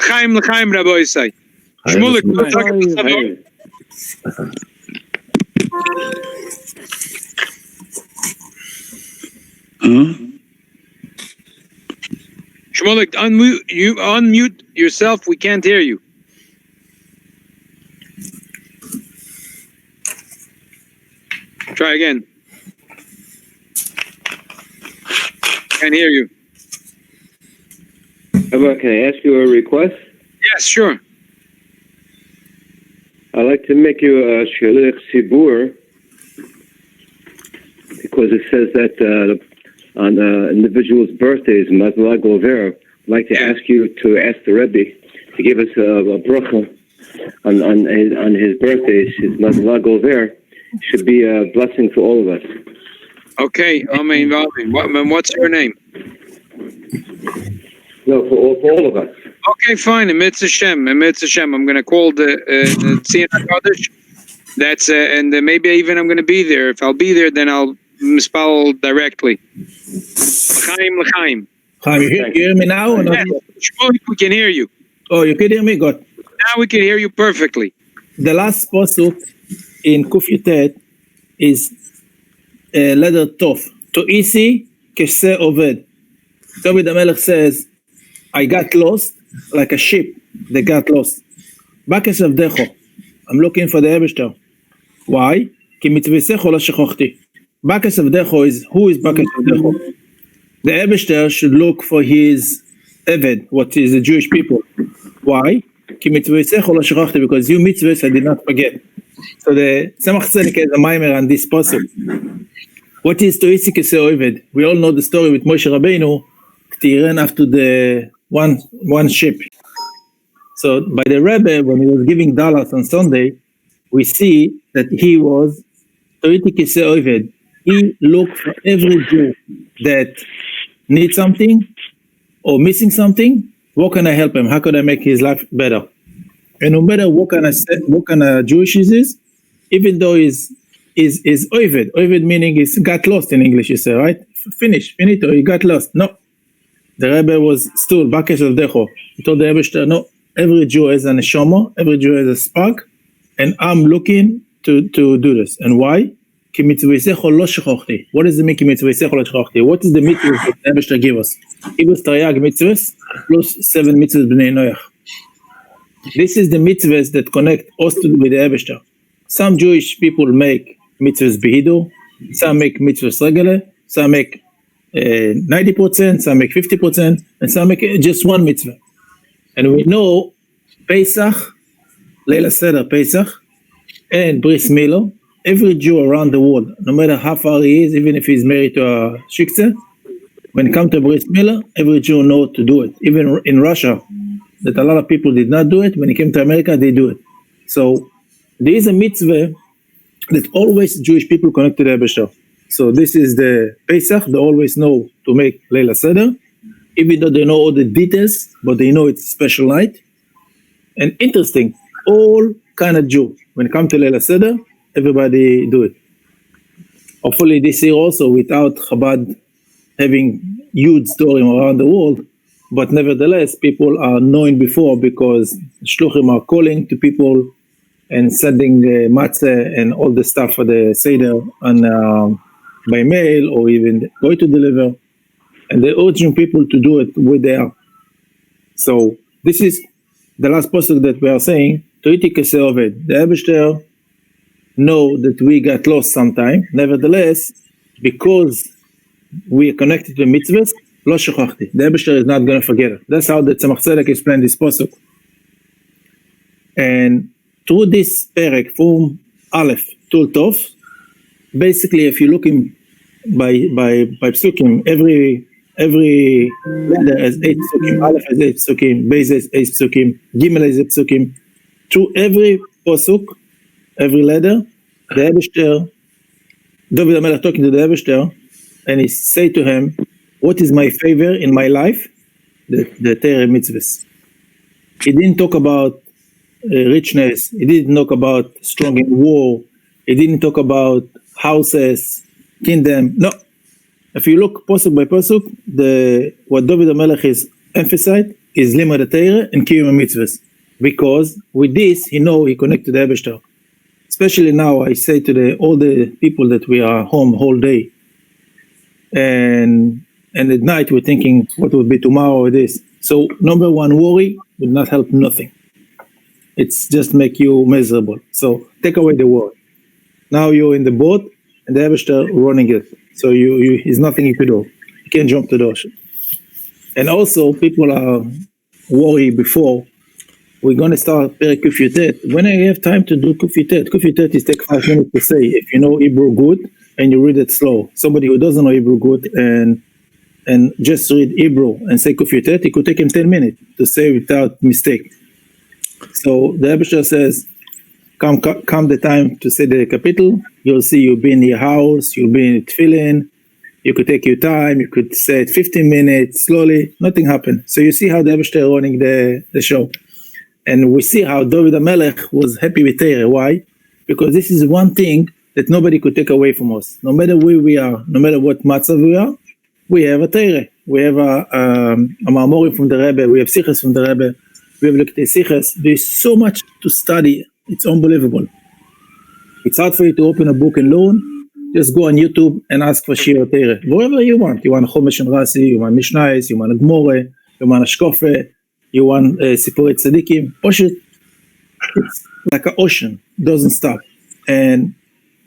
L'chaim, Rabbi say. Shmulik, Shmulik, unmute yourself. We can't hear you. Try again. Can't hear you. Rabbi, can I ask you a request? Yes, sure. I'd like to make you a shliach tzibur because it says that on individual's birthdays, Mazal Gover, I'd like to ask you to ask the Rabbi to give us a bracha on his birthdays. His Mazal Gover should be a blessing for all of us. Okay, Amen. What's your name? No, for all of us. Okay, fine. Emetz Hashem. I'm going to call the Tzion HaKadosh. That's and maybe even I'm going to be there. If I'll be there, then I'll mispell directly. L'chaim. You hear me now? Or not? Shmulik, we can hear you. Oh, you can hear me? Good. Now we can hear you perfectly. The last pasuk in Kuf Yutet is letter Tov. To'isi k'seh oved. David HaMelech says, I got lost like a ship that got lost. Bakes avdecho. I'm looking for the Eibishter. Why? Ki mitzvesecho lo shechochti. Bakes avdecho is, who is Bakes avdecho? The Eibishter should look for his Eved, what is the Jewish people. Why? Ki mitzvesecho lo shechochti, because you mitzvahs I did not forget. So the Tzemach Tzedek has a mimer on this pasuk. What is To'isi k'seh oved? We all know the story with Moshe Rabbeinu. He ran after the one ship. So by the Rebbe, when he was giving dollars on Sunday, we see that he was To'iti k'seh oved. He looked for every Jew that needs something or missing something. What can I help him? How could I make his life better? And no matter what kind of Jewish he is, even though is oved. Oved meaning is got lost in English, you say, right? Finito, he got lost. No. The Rebbe was still Bakes Avdecho. He told the Rebbe, no, every Jew has an neshama, every Jew has a spark, and I'm looking to do this. And why? Ki mitzvesecho lo shechochti. What does it mean, ki mitzvesecho lo shechochti? What is the mitzvah that the Rebbe give us? Give us Taryag mitzvahs plus 7 mitzvahs b'nei Noach. This is the mitzvahs that connect us with the Rebbe. Some Jewish people make mitzvahs behidu, some make mitzvahs regale, some make 90%, some make 50%, and some make just one mitzvah. And we know Pesach, Leila Seder Pesach, and Bris Milah, every Jew around the world, no matter how far he is, even if he's married to a shikse, when it comes to Bris Milah, every Jew knows to do it. Even in Russia, that a lot of people did not do it, when it came to America, they do it. So there is a mitzvah that always Jewish people connect to the Eibishter. So this is the Pesach. They always know to make Leila Seder, even though they know all the details, but they know it's a special night. And interesting, all kind of Jew, when it comes to Leila Seder, everybody do it. Hopefully this year also, without Chabad having huge story around the world, but nevertheless, people are knowing before because shluchim are calling to people and sending matzah and all the stuff for the seder on by mail or even going to deliver, and they're urging people to do it where they are. So this is the last pasuk that we are saying. Toiti kese oved. The Eibishter know that we got lost sometime. Nevertheless, because we are connected to mitzvahs, lo shechachti. The Eibishter is not going to forget it. That's how the Tzemach Tzedek explained this pasuk. And through this perek from Alef to Tov, basically, if you're looking by psukim, every letter has 8 psukim. Alef has 8 psukim. Beis has 8 psukim. Gimel has 8 psukim. Through every pasuk, every letter, the Eibishter, David HaMelech talking to the Eibishter, and he say to him, "What is my favor in my life? The Torah mitzvahs." He didn't talk about richness. He didn't talk about strong in war. He didn't talk about houses, kingdom. No. If you look pasuk by pasuk, what David HaMelech is emphasized is limud Torah and kiyum mitzvahs, because with this he connected to the Eibishter. Especially now, I say to all the people that we are home whole day, and at night we're thinking what will be tomorrow or this. So number one, worry would not help nothing. It's just make you miserable. So take away the worry. Now you're in the boat and the Eibishter running it. So there's nothing you could do. You can't jump to the ocean. And also people are worried before. We're going to start Perek Kufyutet. When I have time to do Kufyutet is take 5 minutes to say. If you know Hebrew good and you read it slow. Somebody who doesn't know Hebrew good and just read Hebrew and say Kufyutet, it could take him 10 minutes to say without mistake. So the Eibishter says, come the time to say the capital. You'll see you'll be in your house, you'll be in tefillin. You could take your time, you could say it 15 minutes, slowly, nothing happened. So you see how the Eibishter running the show. And we see how David HaMelech was happy with Torah. Why? Because this is one thing that nobody could take away from us. No matter where we are, no matter what Marsov we are, we have a Torah. We have a Marmorim from the Rabbi, we have Siches from the Rabbi, we have Lekutei Siches. There's so much to study. It's unbelievable. It's hard for you to open a book and learn. Just go on YouTube and ask for Shir Torah. Whatever you want. You want Chomesh and Rasi, you want Mishnayos, you want a Gemore, you want a Shkofe, you want Sipurei Tzadikim. It's like an ocean. It doesn't stop. And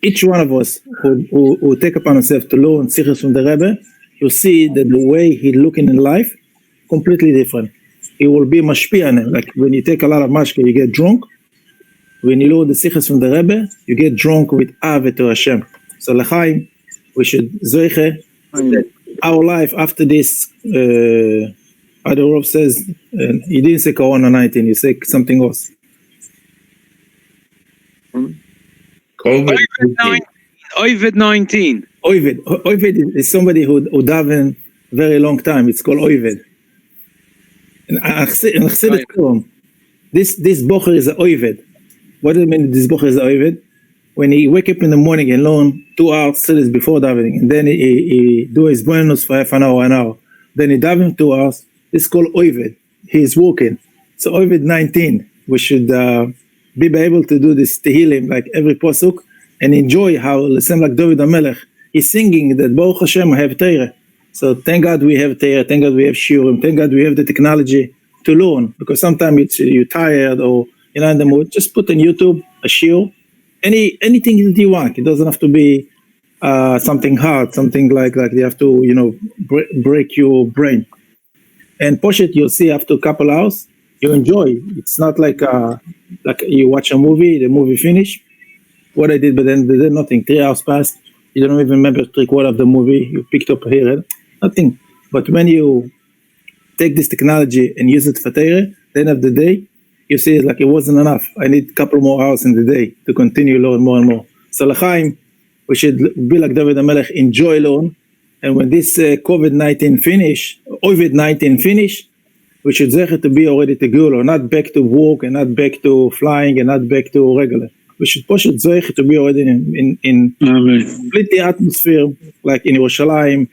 each one of us who take upon himself to learn Siches from the Rebbe, you see that the way he's looking in life, completely different. It will be mashpia on him. Like when you take a lot of mashka, you get drunk. When you learn the Siches from the Rebbe, you get drunk with Ave to Hashem. So L'chaim, we should zoiche our life after this. Other Rav says, he didn't say Corona-19, he said something else. COVID-19. Oived is somebody who daven very long time. It's called Oived. And this bocher is an Oived. What does it mean this bocher is an Oived? When he wake up in the morning and learn 2 hours studies before davening, and then he do his bonus for half an hour, then he daven 2 hours. It's called Oived. He is working. So Oived 19. We should be able to do this Tehillim like every pasuk and enjoy how the same like David HaMelech is singing that Baruch Hashem I have Torah. So thank God we have Torah. Thank God we have Shiurim. Thank God we have the technology to learn. Because sometimes you're tired or you're not in the mood. Just put on YouTube a shiur. Anything that you want. It doesn't have to be something hard. Something like you have to break your brain. And Poshet, you'll see after a couple hours, you enjoy. It's not like you watch a movie, the movie finish. What I did, but then they did nothing. 3 hours passed. You don't even remember 3/4 of the movie. You picked up here, nothing. But when you take this technology and use it for Torah, at the end of the day, you see it like it wasn't enough. I need a couple more hours in the day to continue learn more and more. So L'chaim, we should be like David HaMelech, enjoy learn. And when this COVID-19 finish, we should zecher to be already to Gula, not back to work and not back to flying and not back to regular. We should push it zecher to be already in completely atmosphere, like in Yerushalayim,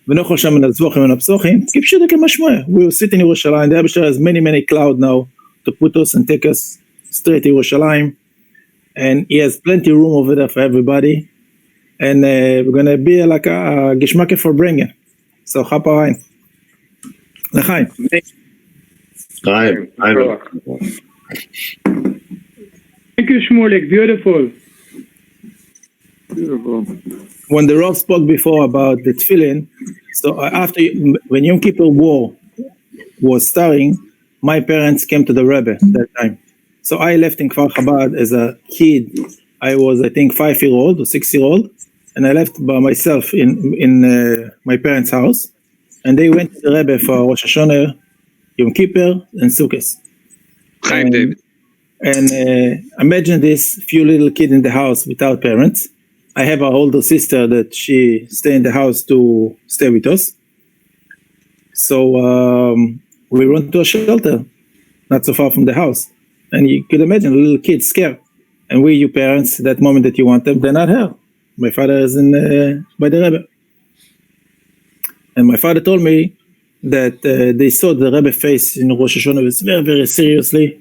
ונאכל שם מן הזבוחים ומן הפסוחים, כפשוטו כמשמעו. We will sit in Yerushalayim. The Rebbe has many clouds now to put us and take us straight to Yerushalayim. And he has plenty of room over there for everybody. And we're going to be like a Geschmacke Fabrengen. So, Chapa rein. L'chaim. Thank you, Shmulik. Beautiful. When the Rav spoke before about the tefillin, so when Yom Kippur War was starting, my parents came to the Rebbe that time. So I left in Kfar Chabad as a kid. I was, I think, 5-year-old or 6-year-old, and I left by myself in my parents' house, and they went to the Rebbe for Rosh Hashanah, Yom Kippur, and Sukkot. Chaim David. And imagine this few little kid in the house without parents. I have an older sister that she stay in the house to stay with us. So we went to a shelter, not so far from the house. And you could imagine a little kid scared. And we, your parents, that moment that you want them, they're not here. My father is by the Rebbe. And my father told me that they saw the Rebbe face in Rosh Hashanah very seriously.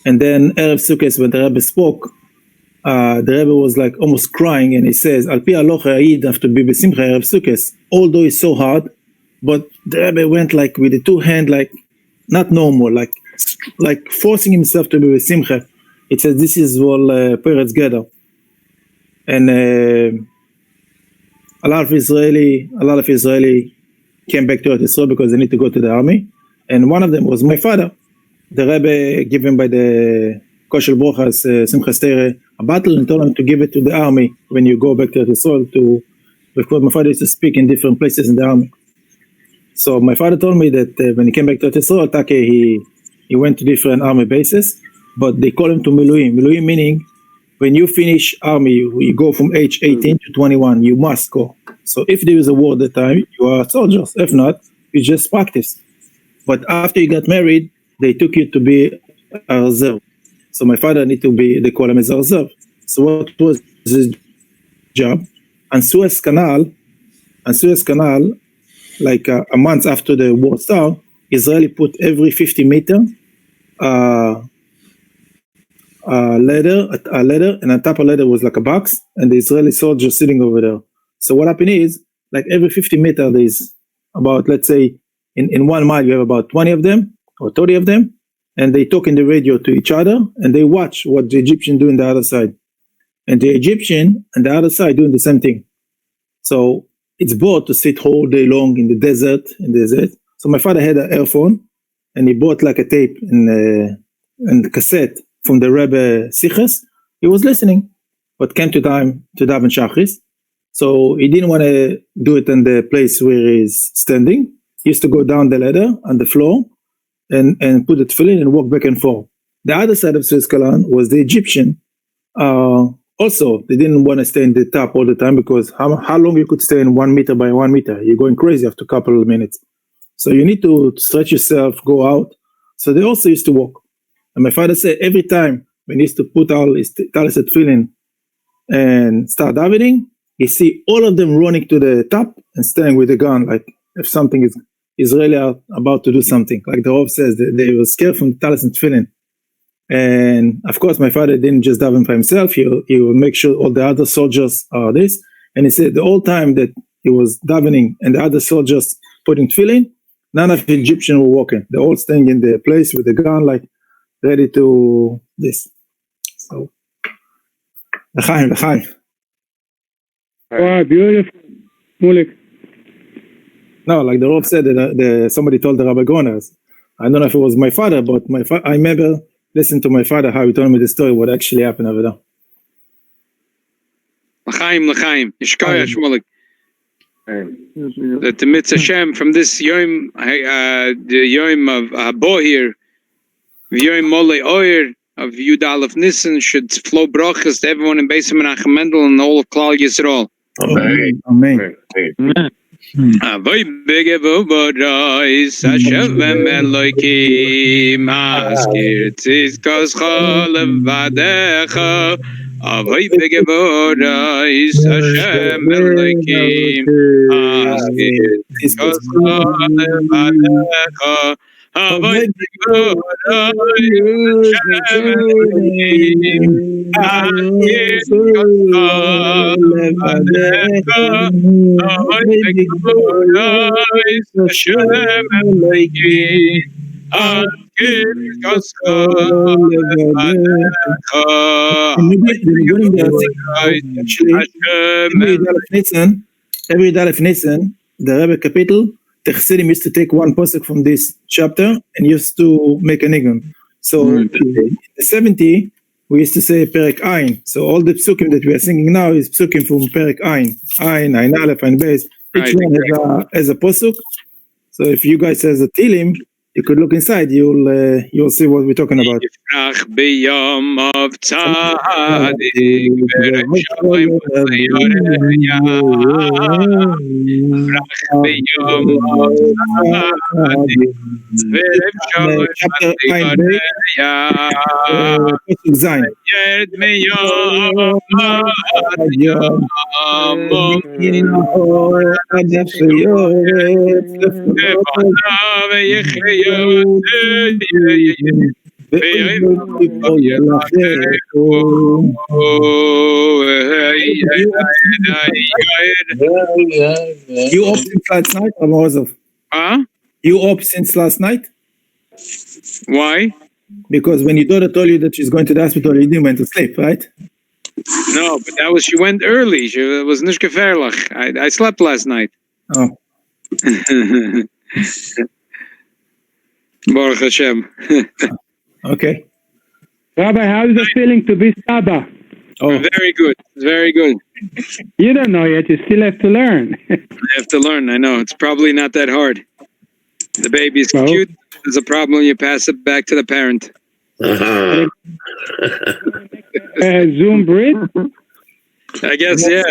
And then Erev Sukkot, when the Rebbe spoke, the Rebbe was like almost crying, and he says, "Al pi halacha Eid have to be b'simcha Erev Sukkot." Although it's so hard, but the Rebbe went like with the two hands, like not normal, like forcing himself to be b'simcha. It says this is all Peretz Geder, and a lot of Israeli came back to Israel because they need to go to the army, and one of them was my father. The Rebbe given by the Koshel Brochas Simchas Torah a battle and told him to give it to the army when you go back to Israel, because my father used to speak in different places in the army. So my father told me that when he came back to Israel, he went to different army bases, but they call him to Miluim. Miluim meaning when you finish army, you go from age 18 to 21, you must go. So if there is a war at the time, you are soldiers. If not, you just practice. But after you got married, they took you to be a reserve. So my father need to be, they call him as a reserve. So what was his job? And Suez Canal, like a month after the war started, Israeli put every 50 meter a ladder, and on top of ladder was like a box, and the Israeli soldiers sitting over there. So what happened is, like every 50 meter, there's about, let's say, in 1 mile, you have about 20 of them, or 30 of them, and they talk in the radio to each other, and they watch what the Egyptian do on the other side. And the Egyptian and the other side doing the same thing. So it's bored to sit whole day long in the desert. So my father had an earphone, and he bought like a tape and cassette from the Rebbe Siches. He was listening, but came to time to daven Shachris. So he didn't want to do it in the place where he's standing. He used to go down the ladder on the floor, and put the tefillin and walk back and forth. The other side of Suez Canal was the Egyptian. Also, they didn't want to stay in the top all the time, because how long you could stay in 1 meter by 1 meter? You're going crazy after a couple of minutes. So you need to stretch yourself, go out. So they also used to walk. And my father said every time when he used to put all his talis tefillin and start davening, you see all of them running to the top and staying with the gun, like if something is Israeli are about to do something. Like the Rav says, they were scared from talis and tefillin. And of course, my father didn't just daven by himself. He would make sure all the other soldiers are this. And he said the whole time that he was davening and the other soldiers putting tefillin, none of the Egyptians were walking. They're all staying in their place with the gun, like ready to this. So, l'chaim. Wow, beautiful. Mulik. No, like the Rav said that somebody told the Rabbi Goners. I don't know if it was my father, but I remember listening to my father how he told me the story, what actually happened over there. L'chaim. Yishkoya Shmulik. That the Mitzvah Hashem from this Yom, the Yom of Habo here, Yom Molei Oyer of Yud Alef Nissan should flow brachas to everyone in Beis Menachem Mendel and all of Klal Yisrael. Amen. Avoy begevo borais Hashem Elokim Askir Tzidkos Chol Levadecha Avoy begevora is Hashem Elokim. Askir kosale vadecha. Avoy begevora is Hashem Elokim. Askir kosale vadecha. Avoy begevora is Hashem Elokim. Askir kosale vadecha. Every Alef Nissan, the Rabbi capital, the Chassidim used to take one pasuk from this chapter and used to make a nigun. So in the 70, we used to say Perek Ein. So all the psukim that we are singing now is psukim from Perek Ein. Ein, Ein Alef, Ein Beis. Each one has a pasuk. So if you guys has a Tilim, you could look inside. You'll see what we're talking about. Yifrach b'yom of tzadik v'reshayim v'yoreya. Yifrach b'yom of tzadik v'reshayim v'yoreya. Yerd miyom You up since last night, Marsov? Huh? You up since last night? Why? Because when your daughter told you that she's going to the hospital, you didn't went to sleep, right? No, but that was, she went early. She was nicht gefährlich. I slept last night. Oh. Baruch Hashem. Okay. Rabbi, how is it feeling to be Saba? Oh, Very good. Very good. You don't know yet. You still have to learn. I have to learn. I know. It's probably not that hard. The baby's Well. cute. There's a problem. You pass it back to the parent. Zoom breed? I guess, yeah.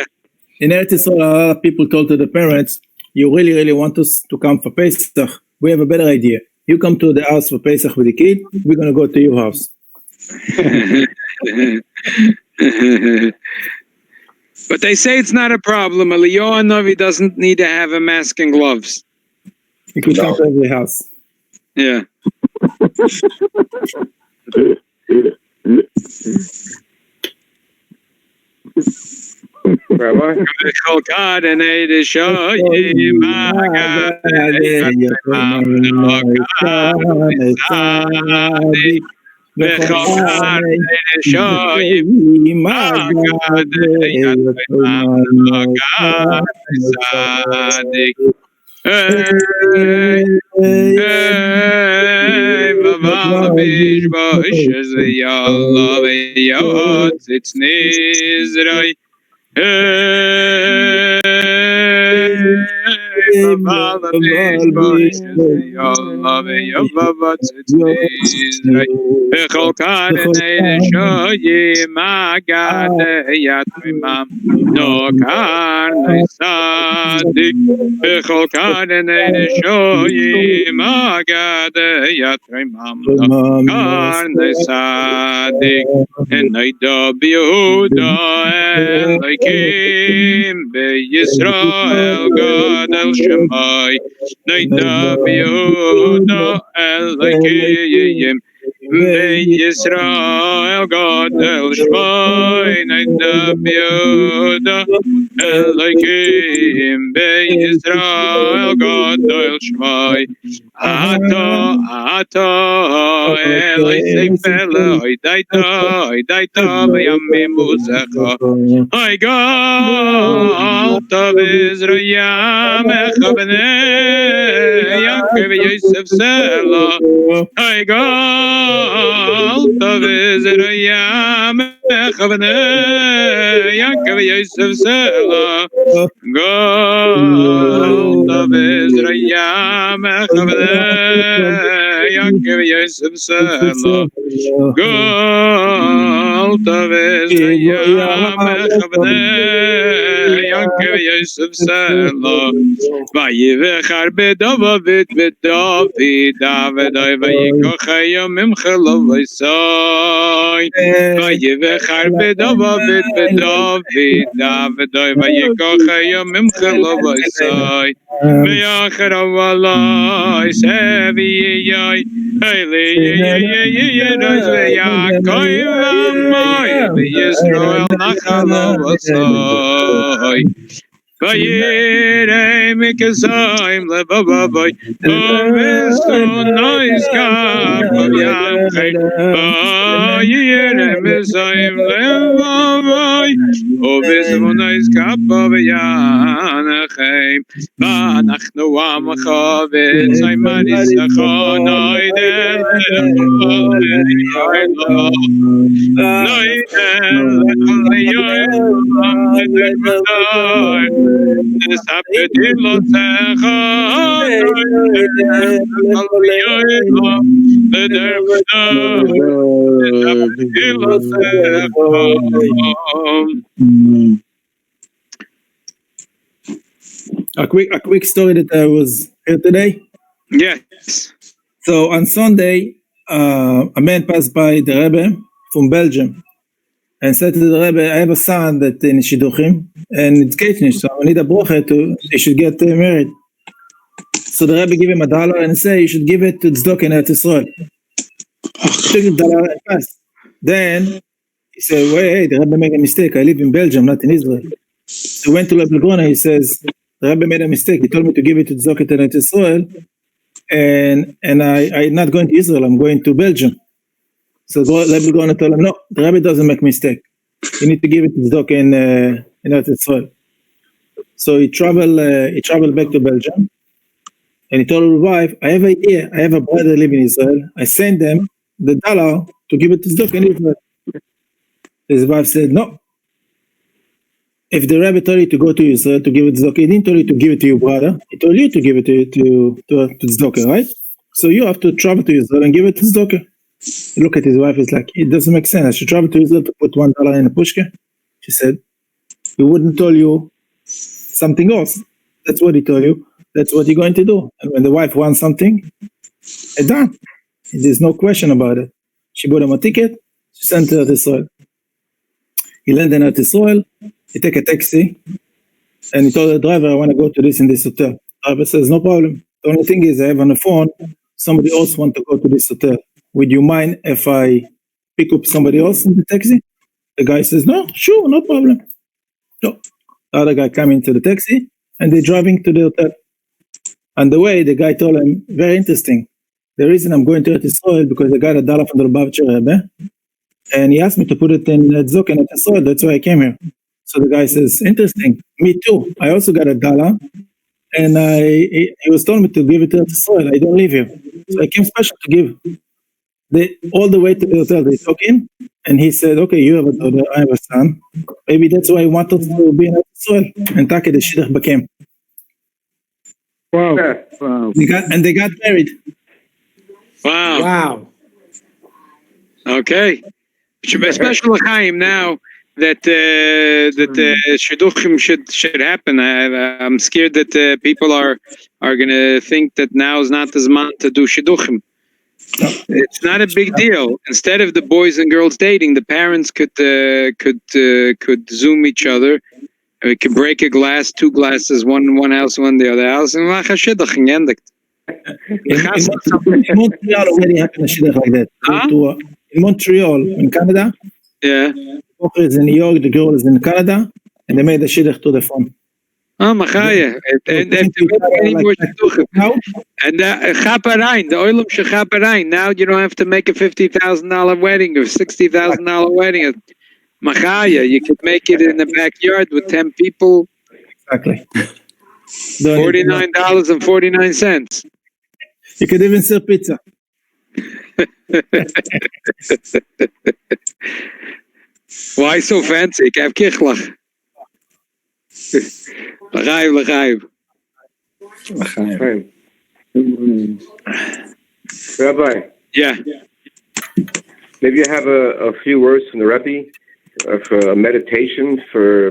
in Eretz Yisrael, a lot of people told to the parents, you really, really want us to come for Pesach? We have a better idea. You come to the house for Pesach with the kid, we're going to go to your house. But they say it's not a problem. Eliyahu Novi doesn't need to have a mask and gloves. You could come to every house. Yeah. Rabbi? And I dub Yehuda Elohim Yisrael God El Shemai. I dub Yehuda Elohim Yisrael God El Shemai. I dub Yehuda Elohim Yisrael God El Shemai. Ato Eloi Seifele Daita V'yamim Muzecha Oy Gal Tov Yisrael Mechavnei Yankov Yosef Sela Oy Gal Tov Yisrael Mechavnei Yankov Yosef Sela Gal Tov Yisrael Mechavnei Yankov Yosef Sela Gal Tov Yisrael Mechavnei Yankov Yosef Selo Vayivechar David David Vayikochayom Imchelo Vaysoy Vayivechar David David Vayikochayom Imchelo Vaysoy Meyacher Avalai Sevi Yai Haile Yaakov Amoy Yisrael Nachalo Vasoy Vayirei Mikazayim Levaboy Ovisto Nois Kap of Yamchay Vayirei Mikazayim Levaboy Ovisto Nois Kap of Yamchay Vanachnu Amachavit Zaymanis Achonoi Del A quick story that I was here today. Yes. So on Sunday, a man passed by the Rebbe from Belgium and said to the Rebbe, I have a son that in Shidduchim and it's Ketnish, so I need a brocha he should get married. So the Rebbe gave him $1 and said, you should give it to Tzedok in Eretz Yisrael. He took the $1 and passed. Then he said, wait, the Rebbe made a mistake. I live in Belgium, not in Israel. So he went to Rabbi Gona, he says, the Rebbe made a mistake. He told me to give it to Tzedok in Eretz Yisrael, and I'm not going to Israel, I'm going to Belgium. So Rabbi Gona told him, no, the Rebbe doesn't make mistake. You need to give it to Tzedok in Eretz Yisrael. So he traveled back to Belgium, and he told his wife, I have an idea. I have a brother living in Israel. I send them the $1 to give it to Tzedok in Israel. His wife said, no. If the Rabbi told you to go to Israel to give it to Tzedok, he didn't tell you to give it to your brother. He told you to give it to Tzedok, right? So you have to travel to Israel and give it to Tzedok. Look at his wife, it's like, it doesn't make sense. I should travel to Israel to put $1 in a pushka. She said, he wouldn't tell you something else. That's what he told you. That's what you're going to do. And when the wife wants something, it's done. There's no question about it. She bought him a ticket. She sent her to Israel. He landed at Israel. He take a taxi. And he told the driver, I want to go to this and this hotel. The driver says, no problem. The only thing is I have on the phone, somebody else want to go to this hotel. Would you mind if I pick up somebody else in the taxi? The guy says, no, sure, no problem. So the other guy come into the taxi and they're driving to the hotel. On the way, the guy told him, very interesting. The reason I'm going to Eretz Yisrael because I got $1 from the Lubavitcher Rebbe, and he asked me to put it in Tzedok in Eretz Yisrael. That's why I came here. So the guy says, interesting. Me too. I also got $1, and he was telling me to give it to Eretz Yisrael. I don't live here, so I came special to give. All the way to the hotel, they took in, and he said, okay, you have a daughter, I have a son. Maybe that's why he wanted to be in Eretz Yisrael. And Taka the Shidduch became. Wow. They got married. Wow. Wow. Okay. Special l'chaim now that shidduchim should happen. I'm scared that people are going to think that now is not the zman to do shidduchim. It's not a big deal. Instead of the boys and girls dating, the parents could Zoom each other. We could break a glass, 2 glasses, one in one house, one in the other house, and mach a shidduch gendig. In Montreal already happened a shidduch like that. Huh? In Montreal, in Canada, yeah. the couple is in New York, the girl is in Canada, and they made a shidduch to the phone. Oh, machaya. And they have to make any more shidduchim. And chaparein, the oilam shechaparein. Now you don't have to make a $50,000 wedding or $60,000 wedding. Machaya, you could make it in the backyard with 10 people. Exactly. $49.49. You could even sell pizza. Why so fancy? Ik heb kichlach. L'chaim. Rabbi. Yeah. Maybe you have a few words from the Rabbi for a meditation for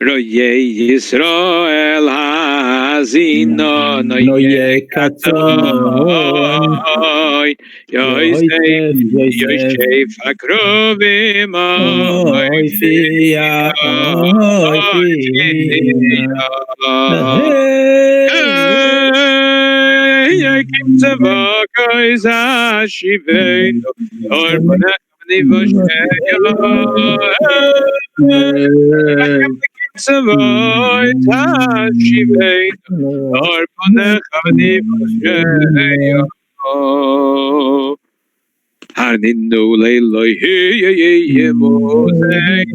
Roye Yisrael Hazino Noye Katon, Yosef Yosef Akrovim Oy Fia, Oy Fia, Tzavakos Hashiveinu Or Panachni Vosheya Tzavakos Hashiveinu Or Panachni Vosheya Haninu Leiloi Hiye Mosei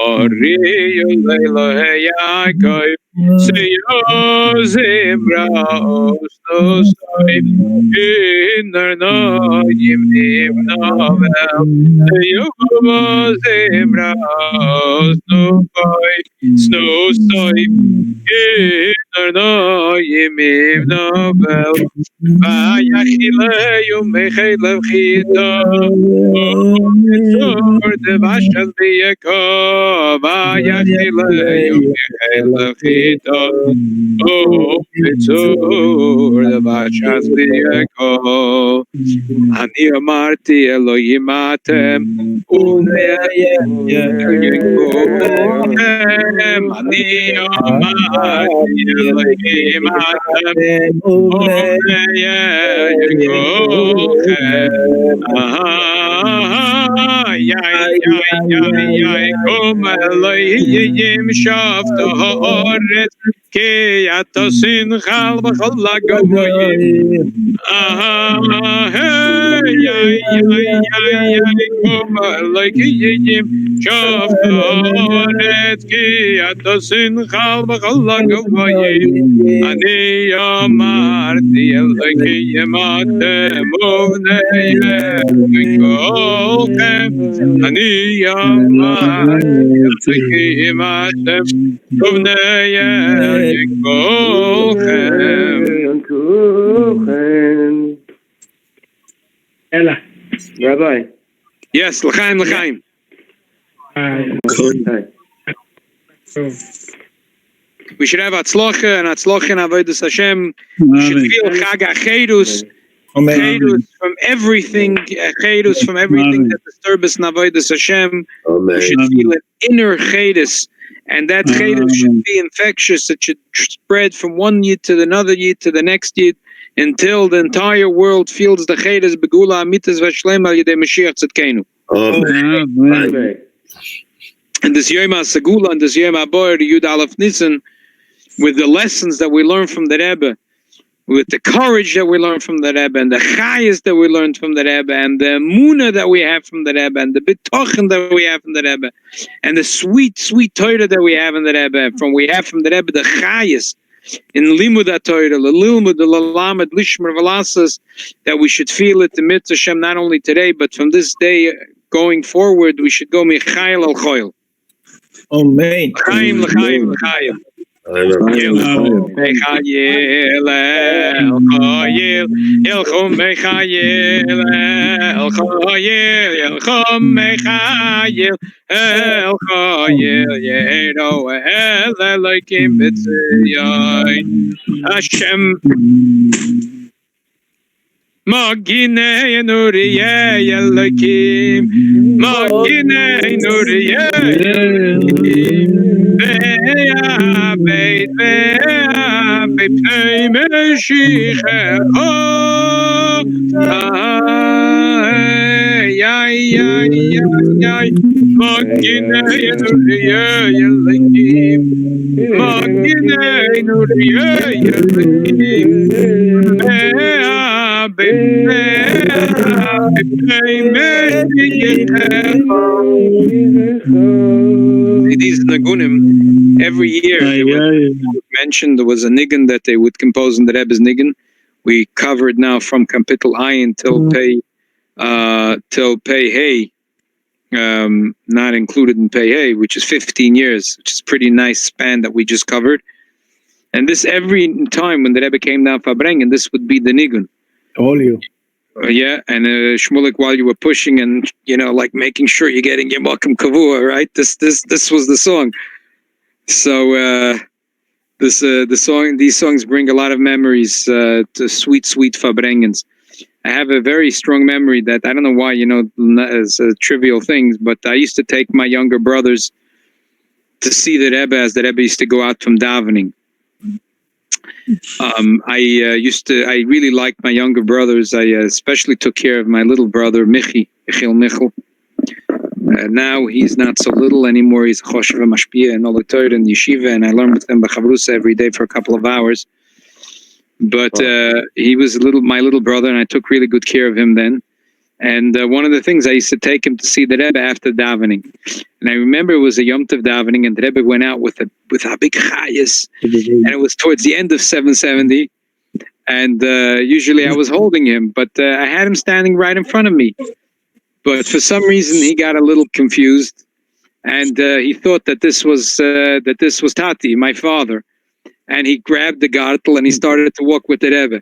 Oriyo Leiloi Yaakov Seyo Zimra Osnosoi Inner Noyim Nimnavel Seyo Zimra Osnosoi Snosoi Inner Noyim Nimnavel Vayachileu Mechelev Chita Or the Vashal Yaakov Vayachileu Mechelev Chita Oh, Pitzur the Vashal Yaakov Ani Amarti Elohim Atem Uneyem Yekovem Ani Amarti Elohim Atem Kom Elohim Shavta Haaretz Ki Atasin Chal V'chol Hagoyim Kom Elohim Shavta Haaretz Ki Atasin Chal V'chol Hagoyim Ani Amarti Elohim Atem Uvnei Kolchem Ani Amarti Elohim Atem Uvnei Kolchem. Ella. Rabbi. Yes, L'chaim, L'chaim. Hi. We should have Atzlocha and Avodas Hashem. We should feel Chag HaCherus, Cherus from everything, Cherus from everything that disturbs us in Avodas Hashem. We should feel an inner Cherus, and that Cherus should be infectious. It should spread from one yid to another yid to the next yid until the entire world feels the Cherus Begula Amitas Vashlema Al Yedei Mashiach Tzedkeinu. Amen. And this Yom HaSegula and this Yom HaBoyer, Yud Alef Nissan, with the lessons that we learn from the Rebbe, with the courage that we learn from the Rebbe, and the chayas that we learned from the Rebbe, and the emunah that we have from the Rebbe, and the bitochen that we have from the Rebbe, and the sweet, sweet Torah that we have in the Rebbe, we have from the Rebbe the chayas in limud Torah, the lilmud, the lalamad, lishmer velasas, that we should feel it, the mitzvah Hashem, not only today, but from this day going forward, we should go michayil al choyil. Amen. L'chaim, l'chaim, l'chaim. Mechayel el chayel, yelchom mechayel el chayel, yelchom mechayel el chayel, yero el Elokim b'tzion Hashem. Maginei nuriyei Elokim, Maginei nuriyei Elokim, Ve'abeit pnei Meshichecho, Maginei nuriyei Elokim, Maginei nuriyei Elokim, These Nagunim, every year they would mention there was a nigun that they would compose in the Rebbe's nigun. We covered now from Kapitel Ayin till Pei Hey, not included in Pei Hey, which is 15 years, which is a pretty nice span that we just covered. And this every time when the Rebbe came down Fabrengen, this would be the nigun. All you. Yeah, and Shmulik, while you were pushing and like making sure you're getting your Malkum Kavua, right? This was the song. So these songs bring a lot of memories to sweet Fabrengens. I have a very strong memory that I don't know why, as trivial things, but I used to take my younger brothers to see the Rebbe as the Rebbe used to go out from davening. I really liked my younger brothers. I especially took care of my little brother, Michal. Now he's not so little anymore. He's a Choshev Mashpia and all the Torah and Yeshiva, and I learn with him B'Chavrusa every day for a couple of hours. But he was my little brother, and I took really good care of him then. And one of the things, I used to take him to see the Rebbe after davening. And I remember it was a Yom Tov davening, and the Rebbe went out with a big chayas, and it was towards the end of 770. And usually I was holding him, but I had him standing right in front of me. But for some reason, he got a little confused, and he thought that this was Tati, my father. And he grabbed the gartel and he started to walk with the Rebbe.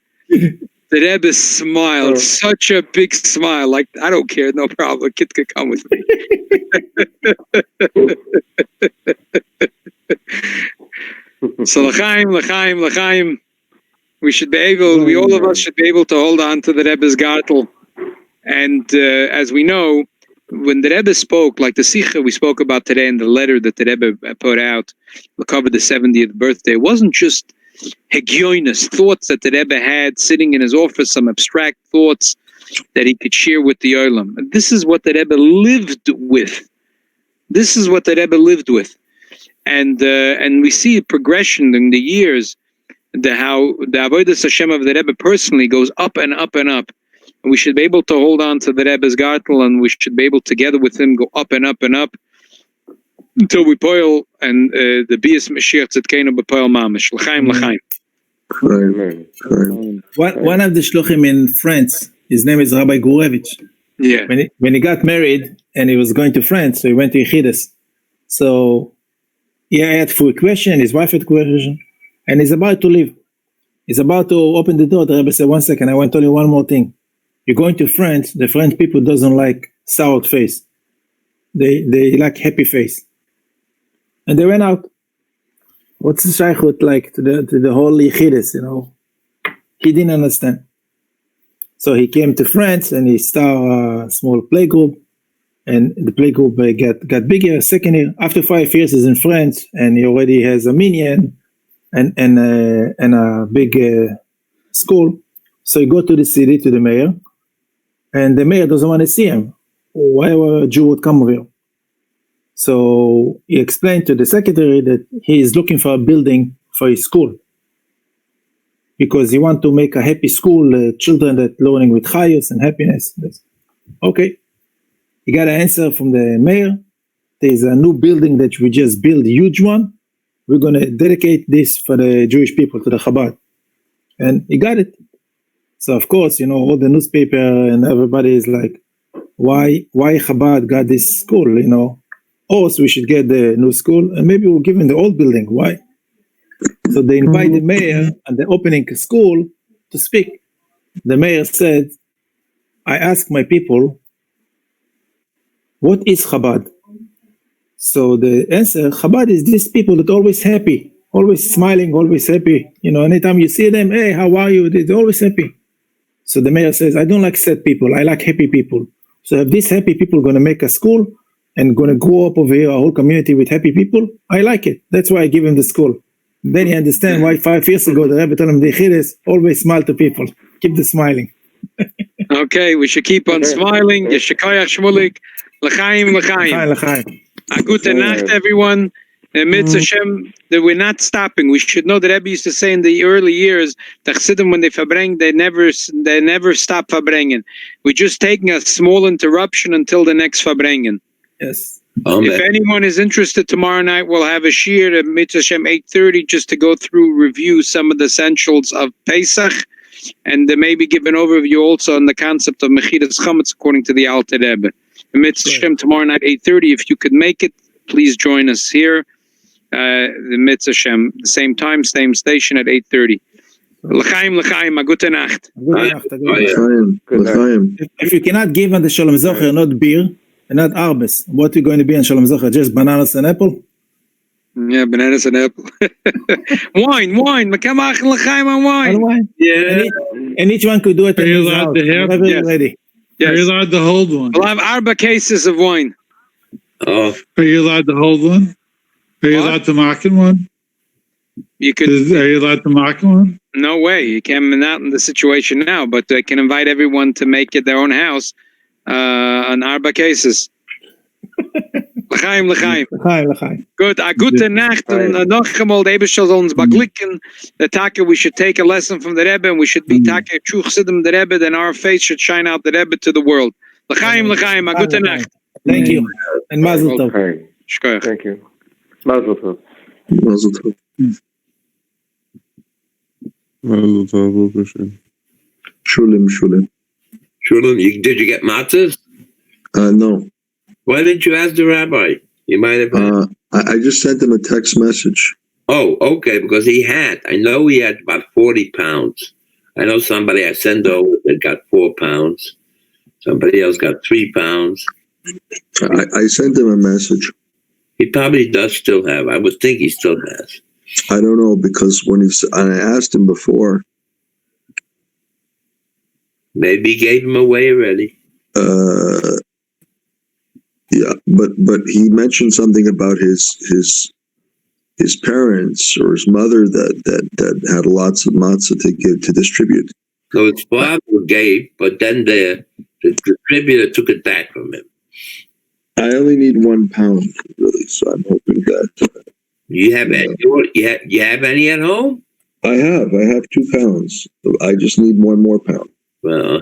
The Rebbe smiled, such a big smile, like, I don't care, no problem, kid could come with me. So l'chaim, all of us should be able to hold on to the Rebbe's gartel. And as we know, when the Rebbe spoke, like the Sikha we spoke about today in the letter that the Rebbe put out, to cover the 70th birthday, it wasn't just hegioinus, thoughts that the Rebbe had sitting in his office, some abstract thoughts that he could share with the Olam. This is what the Rebbe lived with. And we see a progression in the years, how the Avodas Hashem of the Rebbe personally goes up and up and up. And we should be able to hold on to the Rebbe's gartel, and we should be able together with him go up and up and up until we poil and the Bias Mashiach Tzedkeinu b'poil mamish. L'chaim. One of the shluchim in France, his name is Rabbi Gurevich. Yeah. When he got married and he was going to France, so he went to Yechidus. So he had full question, his wife had question, and he's about to leave. He's about to open the door. The Rebbe said, 1 second, I want to tell you one more thing. You're going to France, the French people doesn't like soured face. They like happy face. And they went out. What's the shaykhut like to the whole Yechidus, He didn't understand. So he came to France and he started a small playgroup. And the playgroup got bigger. Second year, after 5 years, he's in France and he already has a minyan and a big school. So he go to the city, to the mayor. And the mayor doesn't want to see him. Why a Jew would come over here? So he explained to the secretary that he is looking for a building for his school because he wants to make a happy school, children that learning with chayos and happiness. Okay. He got an answer from the mayor. There's a new building that we just built, a huge one. We're going to dedicate this for the Jewish people, to the Chabad. And he got it. So of course, all the newspaper and everybody is like, why Chabad got this school, Also, we should get the new school and maybe we'll give him the old building. Why? So they invite the mayor at the opening school to speak. The mayor said, I asked my people, what is Chabad? So the answer, Chabad is these people that are always happy, always smiling, always happy. Anytime you see them, hey, how are you? They're always happy. So the mayor says, I don't like sad people. I like happy people. So if these happy people are going to make a school and going to grow up over here, a whole community with happy people, I like it. That's why I give him the school. Then you understand why 5 years ago the Rebbe told him, the Yechidus, always smile to people. Keep the smiling. Okay, we should keep on smiling. Yeshakayach Shmulik. L'chaim. A gute Nacht, everyone. Mitzvah Hashem, that we're not stopping. We should know that Rabbi used to say in the early years, the Chassidim, when they Fabrengen, they never stop Fabrengen. We're just taking a small interruption until the next Fabrengen. Yes. If anyone is interested, tomorrow night we'll have a shiur at Mitzvah Hashem 8:30 just to go through, review some of the essentials of Pesach, and maybe give an overview also on the concept of Mechidas Chametz according to the Alter Rebbe. Mitzvah Hashem tomorrow night 8:30. If you could make it, please join us here. The Mitzvah Hashem, the same time, same station at 8:30. L'chaim, a gute Nacht. Good night, good night. L'chaim, Good night. l'chaim. If you cannot give on the Shalom Zocher not beer and not arbes, what are you going to be on Shalom Zocher? Just bananas and apple? Yeah, bananas and apple. Wine. Come on, l'chaim on All wine. wine. Yeah. And each one could do it Are in you his allowed house, to have- whenever Yes. you're ready. Are you Yes. allowed to hold one? We'll have arba cases of wine. Oh, Are you allowed to hold one? Are you What? allowed to mock in one? You could, Are you allowed to mock in one? no way. You can't, not in the situation now, but they can invite everyone to make it their own house, on arba cases. L'chaim. L'chaim. Good. A gute Nacht. And noch einmal, the Rebbe soll uns beglicken. The Taka, we should take a lesson from the Rebbe, and we should be Taka, true Chassidim, the Rebbe, then our face should shine out the Rebbe to the world. L'chaim. A gute Nacht. Thank you. And Mazel Tov. Okay. Shkoyach. Thank you. Mazel tov. Mazel tov. Shulim. Shulam, did you get matzahs? No. Why didn't you ask the rabbi? You might have. I just sent him a text message. Oh, okay, because he had. I know he had about 40 pounds. I know somebody I sent over that got 4 pounds. Somebody else got 3 pounds. I sent him a message. He probably does still have. I would think he still has. I don't know, because and I asked him before. Maybe he gave him away already. Yeah, but he mentioned something about his parents or his mother that had lots of matzah to give to distribute. So his father gave, but then the distributor took it back from him. I only need 1 pound, really, so I'm hoping that You have any? You have any at home? I have 2 pounds. I just need 1 more pound. Well,